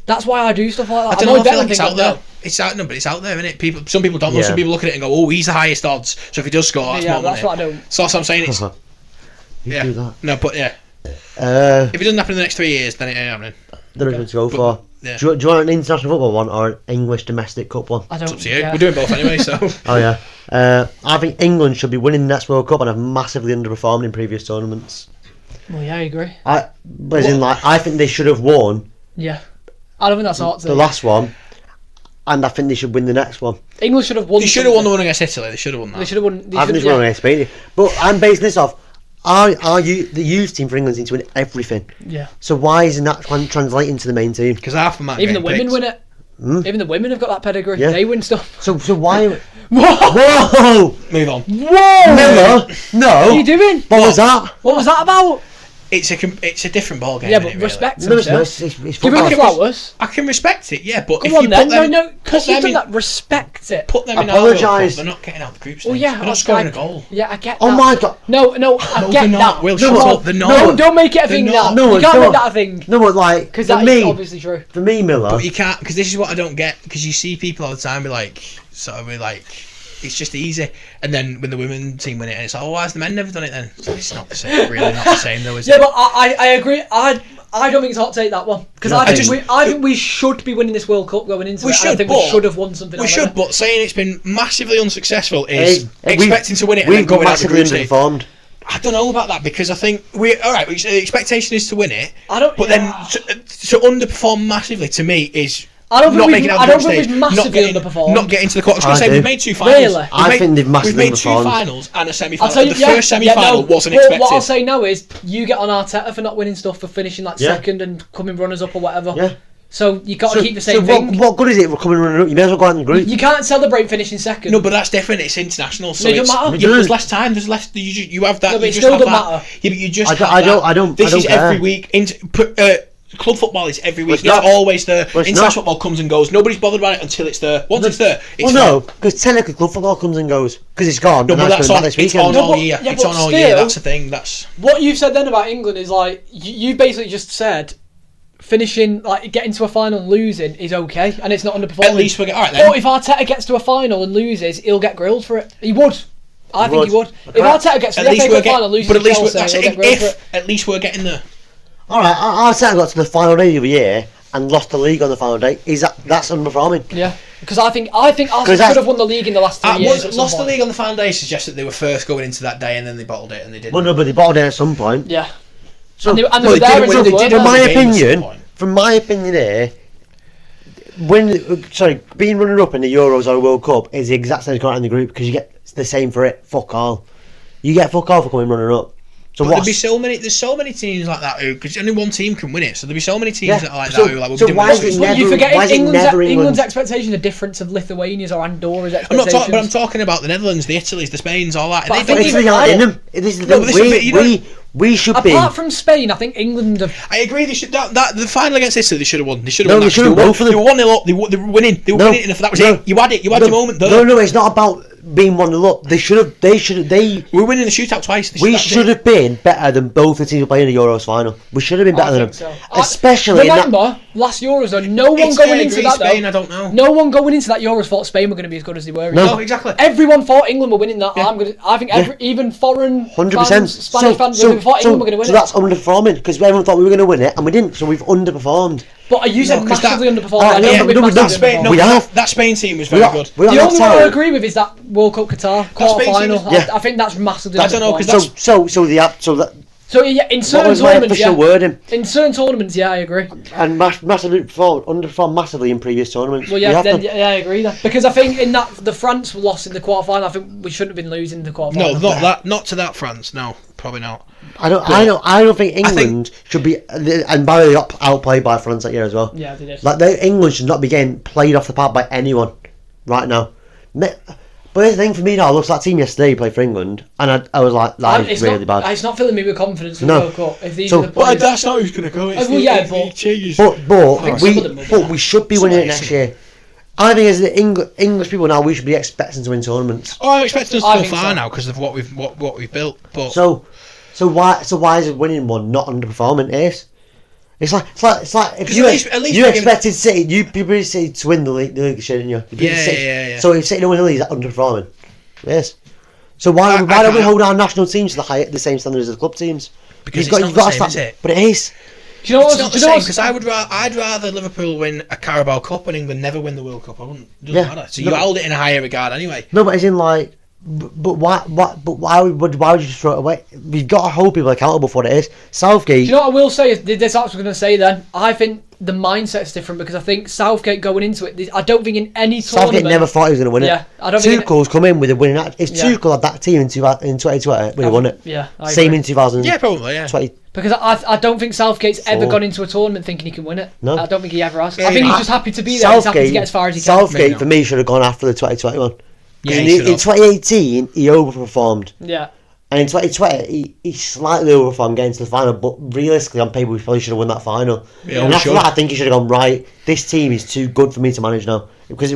That's why I do stuff like that. I don't know if it's out there. It's out, but it's out there, isn't it? Some people don't know. Some people look at it and go, "Oh, he's the highest odds." So if he does score, that's more money. That's what I don't. So that's what I'm saying. It's do that. No, but if it doesn't happen in the next 3 years, then it ain't happening. Don't know what to go for. Yeah. Do you want an international football one or an English domestic cup one? It's up to you. We're doing both anyway, so. Oh yeah. I think England should be winning the next World Cup and have massively underperformed in previous tournaments. Well, yeah, I agree. I think they should have won. Yeah. I don't think that's hard to the last one, and I think they should win the next one. England should have won. They should have won the one against Italy. They should have won that. They should have won. I think they should have won against Spain. But I'm basing this off. The youth team for England seems to win everything. Yeah. So why isn't that translating to the main team? Because half the man. Even the women win it. Even the women have got that pedigree. Yeah. They win stuff. So why? Whoa! Move on. Whoa! Miller, no. What are you doing? What was that? What was that about? It's a different ball game. Yeah, but respect them. It's give them flowers. I can respect it, yeah, but come on then. Because you've done that. Respect it. Put them in our World Cup. They're not getting out the group stage. Well, yeah, they're not scoring a goal. Yeah, I get that. Oh my god. No, I get that. Will, shut up. They're not. Don't make it a thing now. You can't make that a thing. No, but like, because that is obviously true. For me, Miller. But you can't, because this is what I don't get. Because you see people all the time be like, it's just easy, and then when the women team win it, and it's like, oh, why has the men never done it then? So it's not the same, really not the same though, is it? Yeah, but I agree. I don't think it's hot to take that one because I think we should be winning this World Cup going into it. I think we should have won something. We should, but saying it's been massively unsuccessful is expecting to win it and then going out the group stage. I don't know about that because I think the expectation is to win it. Then to underperform massively to me is. I don't think we've massively underperformed. Not getting to the quarter. I was going to say, we've made 2 finals. Really? I think they've massively underperformed. We've made 2 finals and a semi-final. The first semi-final wasn't expected. What I'll say now is, you get on Arteta for not winning stuff, for finishing second and coming runners-up or whatever. Yeah. So you got to keep the same thing. What good is it for coming runner-up? You may as well go out in the group. You can't celebrate finishing second. No, but that's different. It's international. So it doesn't matter. Yeah, there's less time. There's less. You have that. No, but it still doesn't matter. Yeah, but you just. I don't. This is every week. Club football is every week. It's always there. International football comes and goes. Nobody's bothered about it until it's there. Once it's there, it's no, because technically club football comes and goes because it's gone. No, but that's on. It's on all year. It's on all year. That's the thing. That's what you've said then about England is like you basically just said finishing getting to a final and losing is okay, and it's not underperforming. At least we get alright then. Or if Arteta gets to a final and loses, he'll get grilled for it. He would. I think he would. If Arteta gets to the FA Cup final and loses, at least we're getting there. Alright, Arteta got to the final day of the year and lost the league on the final day. That's underperforming? Yeah, because I think Arsenal should have won the league in the last 3 years. Lost the league on the final day suggests that they were first going into that day and then they bottled it and they didn't. Well, no, but they bottled it at some point. Yeah. So, they were there until they did. From my opinion, here, being runner up in the Euros or the World Cup is the exact same as going out in the group because you get the same for it. Fuck all. You get fuck all for coming runner up. So there'd be there's so many teams like that because only one team can win it. So there'd be so many teams that are like that who like. So why is it never? You forget England's England's expectations are different to Lithuania's or Andorra's expectations. I'm talking about the Netherlands, the Italies, the Spains, all that. But Italy aren't in them. This is the thing. We should be. Apart from Spain, I think England have. I agree. They should. The final against Italy, they should have won. They should have won. They should have won. They were 1-0 up. They were winning. They were winning. And if that was it, you had it. You had your moment. No. It's not about being 1-0 up. They should have. We were winning the shootout twice. We should have been better than both the teams playing in the Euros final. We should have been better than them. So. Especially remember last Euros though. No one going into that. Spain, I don't know. No one going into that Euros thought Spain were going to be as good as they were. No, exactly. Everyone thought England were winning that. Yeah. I think even foreign 100%. Spanish fans thought England were going to win it. So that's underperforming because everyone thought we were going to win it and we didn't. So we've underperformed. But you said massively underperformed. That Spain team was very good. The only one I agree with is that World Cup Qatar quarter final. I think that's massively. I don't know because So yeah, in certain tournaments, in certain tournaments, I agree. And underperformed massively in previous tournaments. Well, I agree then. Because I think in that the France lost in the quarter final, I think we shouldn't have been losing the quarter final. No, not to that France. No, probably not. I don't think England should be, and by the way, outplayed by France that year as well. Yeah, they did. Like England should not be getting played off the park by anyone right now. But the thing for me now, I looked at that team yesterday, played for England, and I was like, that is really bad. It's not filling me with confidence for the World Cup. If these are the players, that's not who's going to go. But we should be winning it next year. I think as the English people now, we should be expecting to win tournaments. I'm expecting us to go far now because of what we've built. But so why is it winning one not underperforming? It's like if you expected City, you probably City to win the league, shouldn't you? Yeah. So if City don't win the league, is that underperforming? Yes. So why don't we hold our national teams to the same standard as the club teams? Because it's not the same, is it? But it is. Do you know it's not the same because I'd rather Liverpool win a Carabao Cup and England never win the World Cup. It doesn't matter. So you hold it in a higher regard anyway. No, but it's in like. But why would you just throw it away? We've got to hold people accountable for what it is. Southgate. Do you know what I will say? This I was going to say then. I think the mindset's different because I think Southgate going into it. I don't think in any tournament. Southgate never thought he was going to win it. Yeah, I don't. Tuchel's come in with a winning. If Tuchel had that team in 2020, we'd have won it. Yeah, I same agree. in 2000. Yeah, probably. Yeah. Because I don't think Southgate's ever gone into a tournament thinking he can win it. No. I don't think he ever has. I think he's just happy to be there. He's happy to get as far as he can. Southgate for me should have gone after the 2021. Yeah, in 2018 he overperformed. Yeah. And in 2020 he slightly overperformed getting to the final, but realistically on paper we probably should have won that final. Yeah, and after that I think he should have gone, right, this team is too good for me to manage now. Because he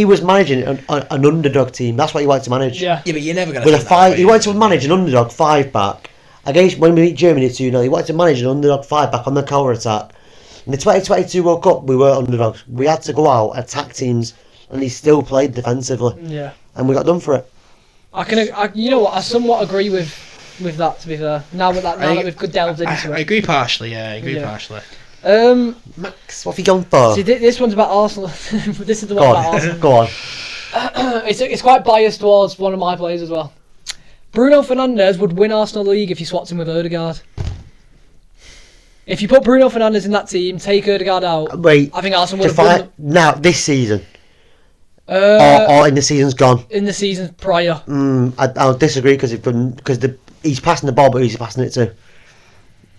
was managing an underdog team. That's what he wanted to manage. Yeah, but you're never going to he wanted to manage an underdog 5-back against when we beat Germany 2-0. He wanted to manage an underdog 5-back on the counter attack. In the 2022 World Cup we were underdogs. We had to go out, attack teams, and he still played defensively. Yeah. And we got done for it. You know what? I somewhat agree with that. To be fair, now that we've delved into it, I agree partially. Yeah, I agree partially. Max, what have you gone for? See, this one's about Arsenal. This is the one about Arsenal. Go on. It's quite biased towards one of my players as well. Bruno Fernandes would win Arsenal the league if you swapped him with Ødegaard. If you put Bruno Fernandes in that team, take Ødegaard out. Wait, I think Arsenal would have won. Now this season. Or in the season's gone. In the season prior. I'll disagree because he's passing the ball, but who's he passing it to?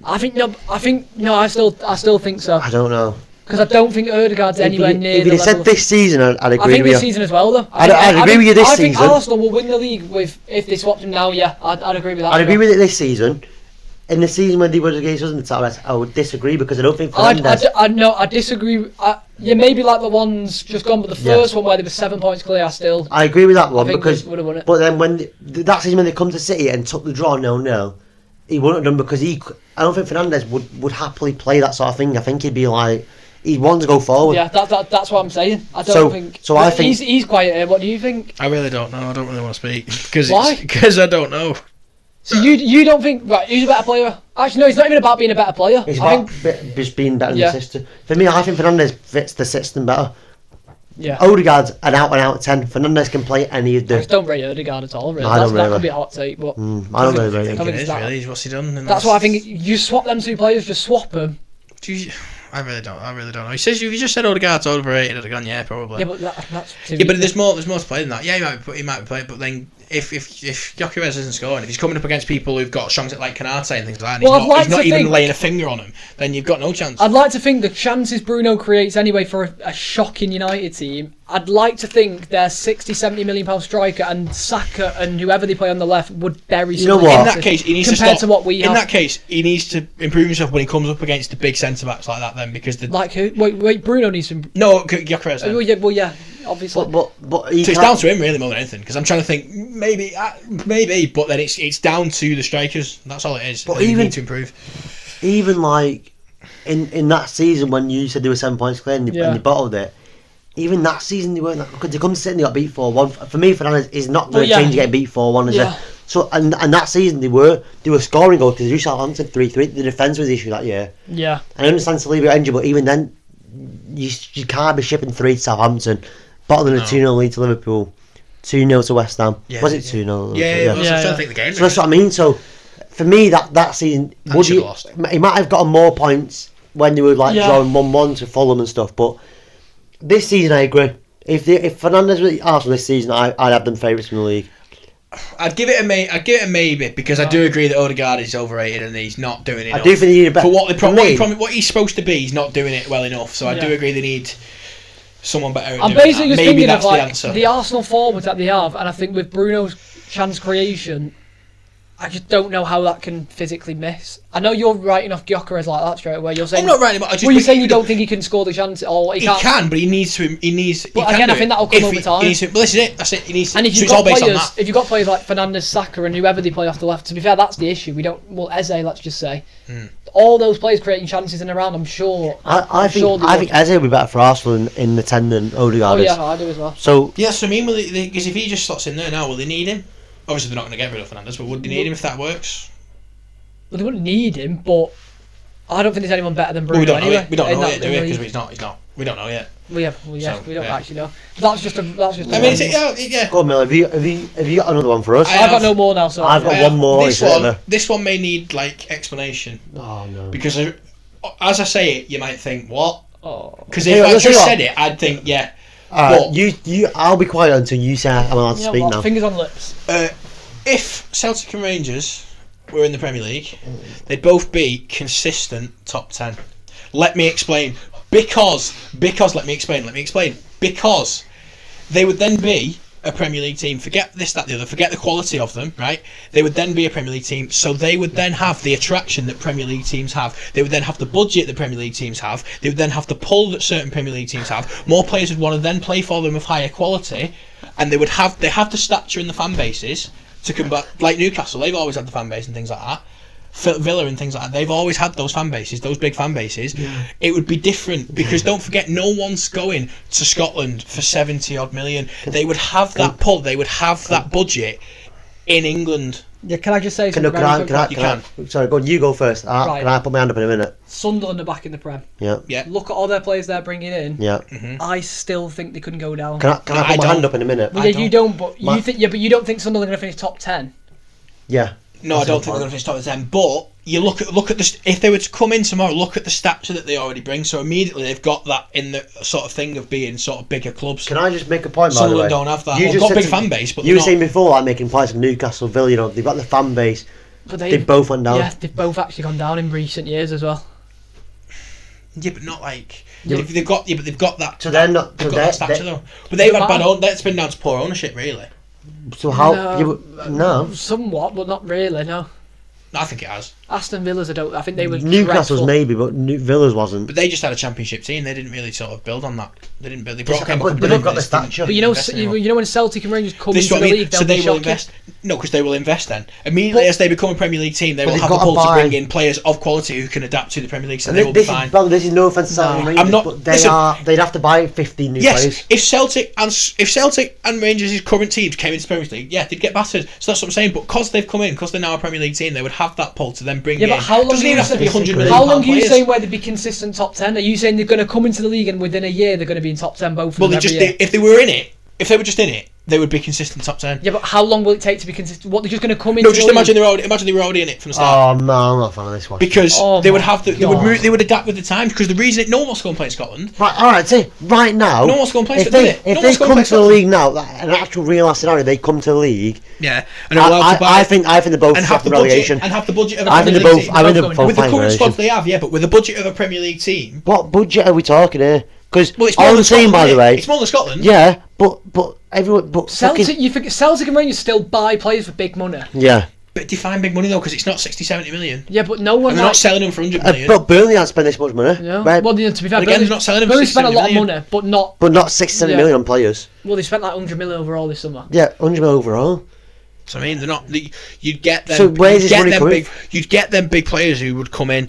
I still think so. I don't know. Because I don't think Ødegaard's anywhere near. If you said this season, I'd agree with you. I think this season as well, though. I'd agree with you this season. I think Arsenal will win the league if they swapped him now. Yeah, I'd agree with that. I'd agree with it this season. In the season when they were against us in the title, I would disagree because I don't think Fernandes... I disagree. Maybe like the ones just gone, but the first one where they were 7 points clear, I agree with that one because... would have won it. But then when that season when they come to City and took the draw 0-0, he wouldn't have done because I don't think Fernandes would happily play that sort of thing. I think he'd be like... He'd want to go forward. Yeah, that's what I'm saying. I think he's quiet here. What do you think? I really don't know. I don't really want to speak. Why? Because I don't know. So you don't think who's a better player? Actually, no, it's not even about being a better player. It's about just being better than the system. For me, I think Fernandes fits the system better. Yeah. Ødegaard's an out 10. Fernandes can play any of the. I just don't rate Ødegaard at all. Really. No, that could be a hot take, but I don't really rate him. Really, what's he done? That's why I think you swap them two players. Just swap them. I really don't know. He says you just said Ødegaard's overrated. I'd have gone, yeah, probably. Yeah, but that's but there's more to play than that. Yeah, he might be playing, but then if Gyökeres isn't scoring, if he's coming up against people who've got strong like Canate and things like that, and he's not even laying a finger on them, then you've got no chance. I'd like to think the chances Bruno creates anyway for a shocking United team, I'd like to think their £60-70 million striker and Saka and whoever they play on the left would bury some. You know what? In that case, he needs compared to what we have. In that case, he needs to improve himself when he comes up against the big centre backs like that. Then because like who? Wait, Bruno needs to. No, Gyökeres. Well, yeah, obviously. But so it's down to him really more than anything. Because I'm trying to think maybe, but then it's down to the strikers. That's all it is. But even need to improve. Even like in that season when you said they were 7 points clear and they bottled it. Even that season they weren't that good. They come to sit and they got beat 4-1. For me, Fernandes is not going to change getting beat 4-1, is it? So and that season they were scoring goals because they drew Southampton 3-3. The defence was the issue that year. Yeah. And I understand Saliba injured, but even then, you can't be shipping 3 to Southampton, bottling a 2-0 lead to Liverpool, 2-0 to West Ham. Yeah, was it 2-0? Yeah. I was trying to think the game. So that's what I mean. So for me, that season, he might have gotten more points when they were like drawing 1-1 to Fulham and stuff, but. This season, I agree. If Fernandes was Arsenal this season, I'd have them favourites in the league. I'd give it a maybe because I do agree that Odegaard is overrated and he's not doing enough. I do think they need a better. For what he's supposed to be, he's not doing it well enough. So I do agree they need someone better. I'm basically just maybe thinking that's of the like answer. The Arsenal forwards that they have, and I think with Bruno's chance creation, I just don't know how that can physically miss. I know you're writing off Gyökeres like that straight away. You're saying I'm not writing him off. You're saying you don't think he can score the chance, or he can't. He can, but he needs to. But again, I think that'll come over time. Well, this is it. That's it. He needs. And if you've got players like Fernandes, Saka, and whoever they play off the left, to be fair, that's the issue. We don't. Well, Eze, let's just say, all those players creating chances in around. I'm sure. I think Eze will be better for Arsenal in the 10 than Odegaard is. Oh yeah, I do as well. So yes, I mean, because if he just slots in there now, will they need him? Obviously, they're not going to get rid of Fernandes, but would they need him if that works? Well, they wouldn't need him, but I don't think there's anyone better than Bruno. We don't know anyway. yet. We don't know yet, do we? Because he's not. We don't know yet. We don't actually know. That's just. I mean, Go on, Mel. Have you got another one for us? I've got no more now. So I've got one more. This one may need like explanation. Oh no. Because as I say it, you might think what? Because if I just said it, I'd think yeah. But I'll be quiet until you say I'm allowed to speak now. Fingers on lips. If Celtic and Rangers were in the Premier League, they'd both be consistent top 10. Let me explain. Because let me explain. Because they would then be a Premier League team. Forget this, that, the other. Forget the quality of them, right? They would then be a Premier League team. So they would then have the attraction that Premier League teams have. They would then have the budget that Premier League teams have. They would then have the pull that certain Premier League teams have. More players would want to then play for them of higher quality, and they have the stature in the fan bases to combat, like Newcastle. They've always had the fan base and things like that. Villa and things like that, they've always had those fan bases, those big fan bases. It would be different because don't forget, no one's going to Scotland for 70 odd million. They would have that pull, they would have that budget in England. Yeah, can I just say something? Sorry, go on, you go first. Can I put my hand up in a minute? Sunderland are back in the Prem. Yeah. Look at all their players they're bringing in. Yeah. I still think they couldn't go down. Can I put my hand up in a minute? Well, yeah, you don't, but you think. Yeah, but you don't think Sunderland are going to finish top 10. Yeah. No, I don't think they're going to finish top 10. But you look at if they were to come in tomorrow, look at the stature that they already bring. So immediately they've got that in the sort of thing of being sort of bigger clubs. Can I just make a point? By the way, don't have that. They've got a big fan base, but you were saying before, like making points from Newcastle, Villa. They've got the fan base. But they both went down. Yeah, they've both actually gone down in recent years as well. Yeah, but not like they've got that. So they're not. They've got that stature though. But they've had bad. That's been down to poor ownership, really. So how? No. Somewhat, but not really. No. I think it has. Aston Villa's, I think they were Newcastle's dreadful. Maybe, but Villa's wasn't. But they just had a championship team. They didn't really sort of build on that. They didn't build. They brought but they've got the stature. But you know when Celtic and Rangers come into the league, so they will invest. No, because they will invest then. Immediately as they become a Premier League team, they will have the pull to bring in players of quality who can adapt to the Premier League, so they will be fine. This is no offence to Celtic and Rangers, but they'd have to buy 15 new players. If Celtic and Rangers' current teams came into the Premier League, yeah, they'd get battered. So that's what I'm saying. But because they've come in, because they're now a Premier League team, they would have that pull to then bring in. But how long are you saying where they'd be consistent top 10? Are you saying they're going to come into the league and within a year they're going to be in top 10 both of them? Well, if they were in it, if they were just in it, they would be consistent top 10. Yeah, but how long will it take to be consistent? What, they're just going to come in? No, just imagine they were already in it from the start. Oh no, I'm not a fan of this one. Because they would have they would adapt with the times. Because the reason no one wants to go and play in Scotland. Right, all right. See, right now, no one wants to go and play. If they come to the league now, like, an actual real scenario, they come to the league. Yeah, and I think they're both and relegation and have the budget of a I Premier think League team. I think they're both with the current relegation. squad they have, yeah, but with the budget of a Premier League team. What budget are we talking here? Because it's all I'm saying, by the way, it's more than Scotland. Yeah, but everyone, but Celtic, you think Celtic and Rangers still buy players for big money? Yeah. But define big money though, because it's not 60-70 million. Yeah, but no one. And they're not selling them for 100 million. But Burnley aren't spending this much money. Yeah. Right? Well, to be fair, again, they're not selling them. Burnley spent a lot of money, but not 60-70 million on players. Well, they spent like 100 million overall this summer. Yeah, 100 million overall. So I mean, they're not. You'd get them. So where's this money coming? You'd get them big players who would come in.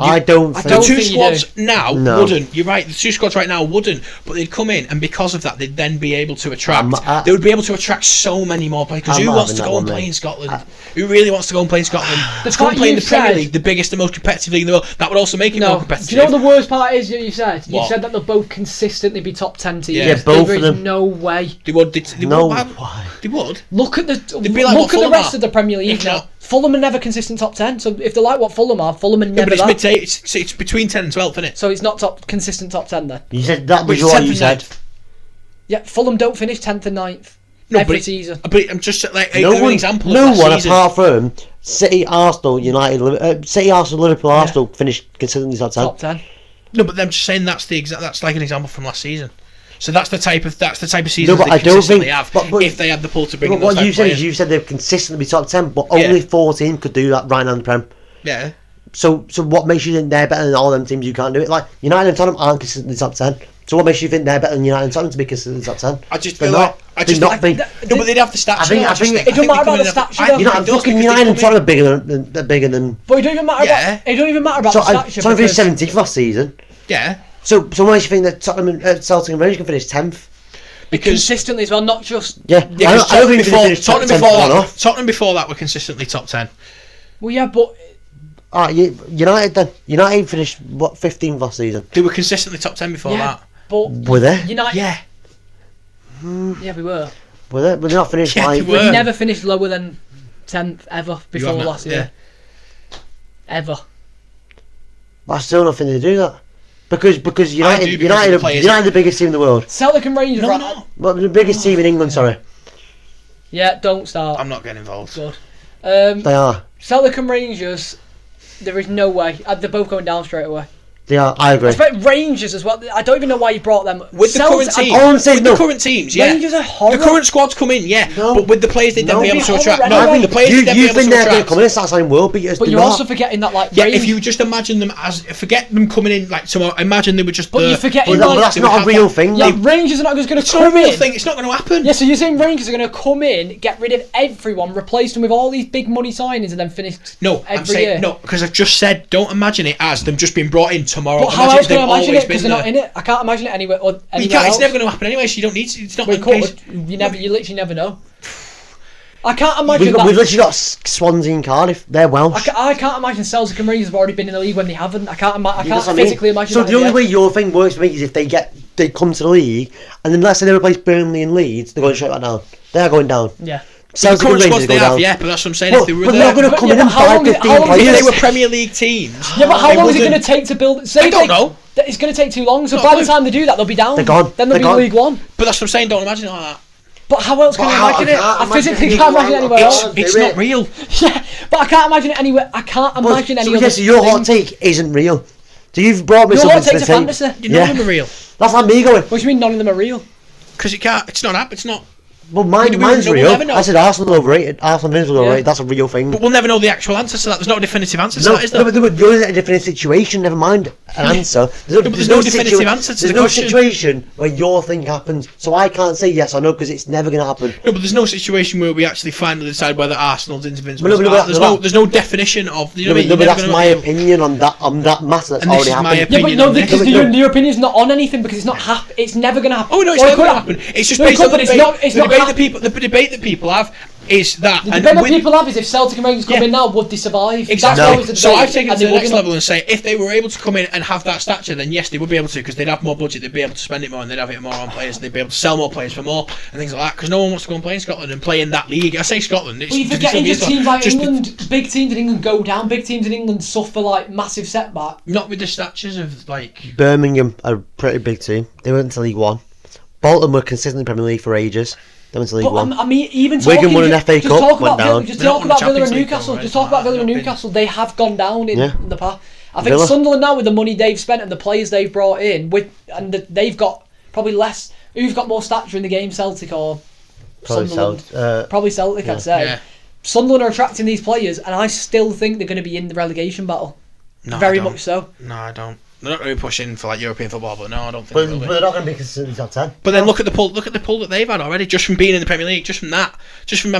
I don't think the two squads now wouldn't. You're right. The two squads right now wouldn't, but they'd come in, and because of that, they'd then be able to attract. They would be able to attract so many more players. Because who wants to go and play in Scotland? Who really wants to go and play in Scotland? Let's go and play in the Premier League, the biggest and most competitive league in the world. That would also make it more competitive. Do you know what the worst part is? You said that they'll both consistently be top 10 teams. Yeah, both of them. No way. They would. Why? They would. Look at the rest of the Premier League now. Fulham are never consistent top 10. So if they're like what Fulham are, Fulham are never. But it's mid-table. It's between 10 and 12, isn't it? So it's not consistent top 10 then. You said that was what you said. Yeah, Fulham don't finish 10th and 9th every season. But I'm just like an example. No one apart from City, Arsenal, United, City, Arsenal, Liverpool, Arsenal finished consistently top 10. No, but I'm just saying that's like an example from last season. So that's the type of season they consistently have. But if they had the pull to bring. But what you said is you said they've consistently top 10, but only 14 could do that right now in the Prem. Yeah. So what makes you think they're better than all them teams you can't do it? Like United and Tottenham aren't consistently top 10. So what makes you think they're better than United and Tottenham to be consistently top 10? I just feel like no, but they'd have the stats. I think it don't matter about the stats. You know, fucking United and Tottenham are bigger than. But it don't even matter about. It don't even matter about the stats. Tottenham finished 17th last season. Yeah. So what makes you think that Tottenham, Celtic and Rangers can finish 10th? Because consistently as well, not just. Yeah, I don't think Tottenham before that were consistently top 10. Well, yeah, but. United then. United finished 15th last season. They were consistently top 10 before that. But were they? United. Yeah. Yeah, we were. Were they? Were they not finished? Yeah, we never finished lower than 10th ever before last year. Ever. But I still don't think they do that. Because United are the biggest team in the world. Celtic and Rangers. No. Well, the biggest team in England. Sorry. Yeah, don't start. I'm not getting involved. Good. They are. Celtic and Rangers. There is no way. They're both going down straight away. They are. I agree. I expect Rangers as well. I don't even know why you brought them with the current team. The current teams, yeah. Rangers are horrible. The current squads come in, yeah. No. But with the players they'd then be able to attract. The players you think they're going to come in and start signing world beaters? But you're also forgetting that, like, yeah. If you just imagine them as forget them coming in like tomorrow. Imagine they were just. But you're forgetting. But that's not a real thing. Yeah, Rangers are not just going to come in. It's not a real thing. It's not going to happen. Yeah, so you're saying Rangers are going to come in, get rid of everyone, replace them with all these big money signings, and then finish. No, I'm saying no because I've just said don't imagine it as them just being brought in tomorrow. But how else can I imagine it? Because they're not in it. I can't imagine it anywhere. It's never going to happen anyway. So you don't need to. It's not. You literally never know. I can't imagine that. We've literally got Swansea and Cardiff. They're Welsh. I can't imagine Celtic and Rangers have already been in the league when they haven't. I can't physically imagine. So the only way your thing works for me is if they come to the league, and then let's say they replace Burnley and Leeds, they're going straight back down. They are going down. Yeah. Celtic and Rangers go down. Yeah, but that's what I'm saying. Well, if they were they're not going to come in and buy 15 players. If they were Premier League teams. Yeah, but how long is it going to take to build? I don't know. It's going to take too long. So by the time they do that, they'll be down. They're gone. Then they'll be in League One. But that's what I'm saying. Don't imagine it like that. But how else can I imagine it? I physically can't imagine it anywhere else. It's not real. Yeah, but I can't imagine it anywhere. I can't imagine any other. So your hot take isn't real. So you've brought me something to the thing. Your hot take's a fantasy. None of them are real. That's like me going. What do you mean none of them are real? Because you can't. It's not up. It's not. Well, mine's real. I said Arsenal overrated. Arsenal is overrated. That's a real thing. But we'll never know the actual answer to that. There's no definitive answer to that, is there? No, but you're in a definitive situation. Never mind an answer. There's no definitive answer to the question. There's no situation where your thing happens, so I can't say yes or no because it's never going to happen. No, but there's no situation where we actually finally decide whether Arsenal's invincible. There's no definition of. No, but that's my opinion on that matter. That's already happened. Yeah, but no, because your opinion's not on anything because it's not. It's never going to happen. Oh no, it's never going to happen. It's just based on the debate that people have. is that. The debate people have is if Celtic and Rangers come in now, would they survive? Exactly. No. So I've taken it to the next level and say if they were able to come in and have that stature, then yes, they would be able to, because they'd have more budget, they'd be able to spend it more, and they'd have it more on players, they'd be able to sell more players for more and things like that. Because no one wants to go and play in Scotland and play in that league. I say Scotland. But you're forgetting just teams like England, big teams in England go down. Big teams in England suffer like massive setback. Not with the statures of like Birmingham, are a pretty big team. They went to League One. Bolton were consistently in the Premier League for ages. They went to League One. I mean, even Wigan won an FA Cup, went down. Just talk about Villa and Newcastle. Just talk about Villa and Newcastle. They have gone down in the past. I think Sunderland now, with the money they've spent and the players they've brought in, they've got probably less. Who's got more stature in the game, Celtic or probably Sunderland? Probably Celtic, I'd say. Yeah. Sunderland are attracting these players, and I still think they're going to be in the relegation battle. No, very much so. No, I don't. They're not going to be pushing for like European football, but no, I don't think. But they're not going to be consistently top 10. But then look at the pull. Look at the pull that they've had already, just from being in the Premier League, just from having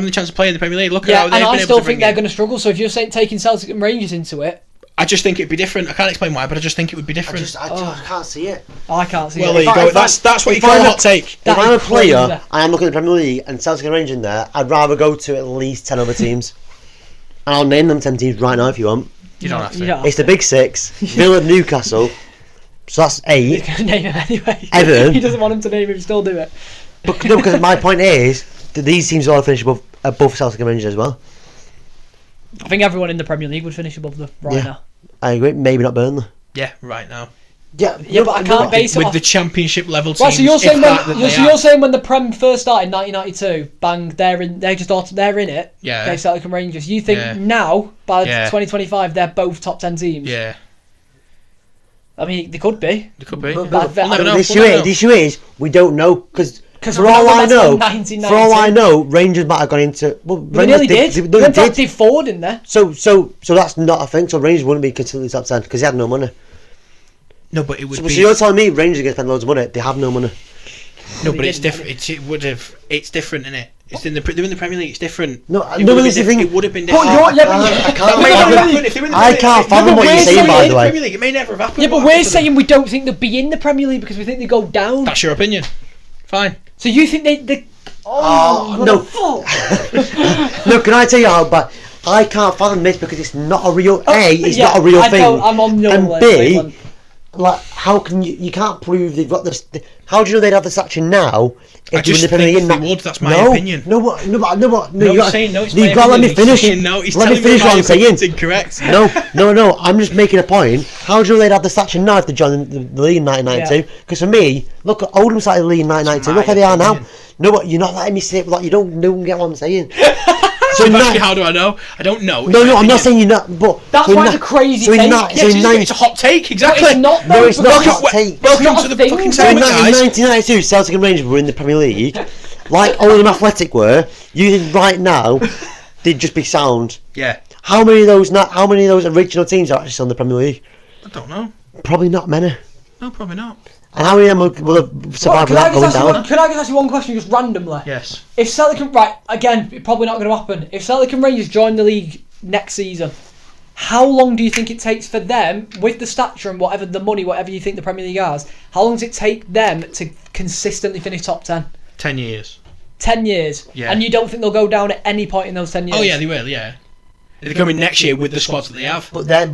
the chance to play in the Premier League. Look at how they've been able to bring it. And I still think they're going to struggle. So if you're taking Celtic and Rangers into it, I just think it'd be different. I can't explain why, but I just think it would be different. I can't see it. I can't see it. Well, there you go. That's what you call a hot take. If I'm a player and I'm looking at the Premier League and Celtic and Rangers in there, I'd rather go to at least 10 other teams. And I'll name them 10 teams right now if you want. You don't have to. It's the big 6. Villa, Newcastle. So that's 8. He's going to name him anyway. Everton. He doesn't want him to name him, still do it. But no, because my point is that these teams all finish above Celtic and Rangers as well. I think everyone in the Premier League would finish above them now. I agree. Maybe not Burnley. Yeah, right now. Yeah, but I can't base it with off the Championship level teams. Right, so you're saying when the Prem first started in 1992, bang, they're in it. Yeah. Okay, Celtic and Rangers. You think now by 2025 they're both top 10 teams? Yeah. I mean, they could be. They could be. The issue is we don't know because for all I know, Rangers might have gone into. Well, they nearly did. They went active forward in there. So that's not a thing. So Rangers wouldn't be consistently top 10 because they had no money. No, but it would be. So you're telling me Rangers are going to spend loads of money? They have no money. No, but it's different. It's different, isn't it? It's in the Premier League. It's different. No, this is the thing. It would have been different. I can't fathom what you're saying. By the way, Premier League, it may never have happened. Yeah, but we're saying we don't think they'll be in the Premier League because we think they go down. That's your opinion. Fine. So you think they? No. No, can I tell you how? But I can't fathom this because it's not a real. It's not a real thing. I'm on your and B, like, how can you can't prove they've got this? How do you know they'd have the stature now? I just think they would. That's my opinion. No. You've got to let me finish. Let me finish what I'm saying. It's incorrect. No. I'm just making a point. How do you know they'd have the stature now if they joined the league in 1992? Because for me, look, Oldham started the league in 1992. Look how they are now. No, but you're not letting me say it. Like, you don't get what I'm saying. So how do I know? I don't know. No, I'm not saying you're not. But that's why it's a crazy take. It's a hot take, exactly. It's not. No, it's not a hot take. Welcome to the fucking segment, guys. In 1992, Celtic and Rangers were in the Premier League, like Oldham Athletic were. You think right now they'd just be sound? Yeah. How many of those original teams are actually still in the Premier League? I don't know. Probably not many. No, probably not. And how many of them will have survived without going down? Can I just ask you one question, just randomly? Yes. If Celtic again, probably not going to happen. If Celtic and Rangers join the league next season, how long do you think it takes for them, with the stature and whatever the money, whatever you think the Premier League has, how long does it take them to consistently finish top 10? 10 years. 10 years? Yeah. And you don't think they'll go down at any point in those 10 years? Oh yeah, they will, yeah. They're coming next year with the squads that they have. But then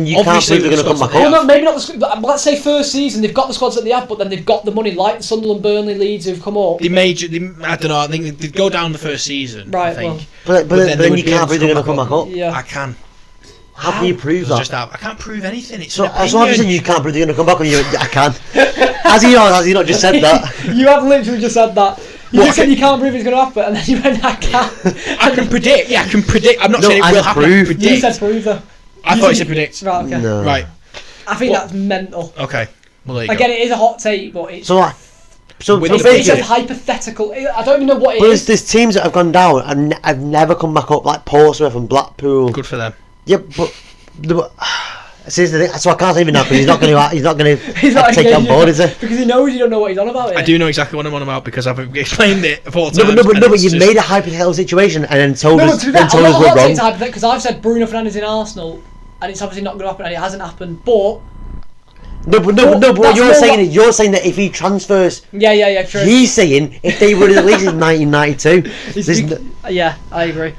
you can't believe they're going to come back up. Well, no, maybe not. Let's say first season they've got the squads that they have, but then they've got the money, like Sunderland, Burnley, Leeds who've come up. I don't know. I think they'd go down the first season. Right. I think. But then you can't believe they're going to come back up. Yeah. I can. How can you prove that? I can't prove anything. It's so obviously you can't believe they're going to come back, and I can. Has he not just said that? You have literally just said that. You just said you can't prove it's going to happen, and then you went, I can. I can predict. Yeah, I can predict. I'm not saying it will happen. You said prove, though. I thought you said predict. Right, okay. No. Right. I think that's mental. Okay. Well, there you Again, go. it is a hot take, but it's... It's a hypothetical. I don't even know what it is. But there's teams that have gone down and have never come back up, like Portsmouth and Blackpool. Good for them. Yeah, but see, the thing, so I can't even know because he's not going to take it on board, is he? Because he knows you don't know what he's on about. I do know exactly what I'm on about because I've explained it 4 times. No, but you've made a hypothetical situation and then told us we're wrong. Because I've said Bruno Fernandes in Arsenal, and it's obviously not going to happen, and it hasn't happened. But But what you're saying that if he transfers, yeah, true. He's saying if they were released in 1992, yeah, I agree.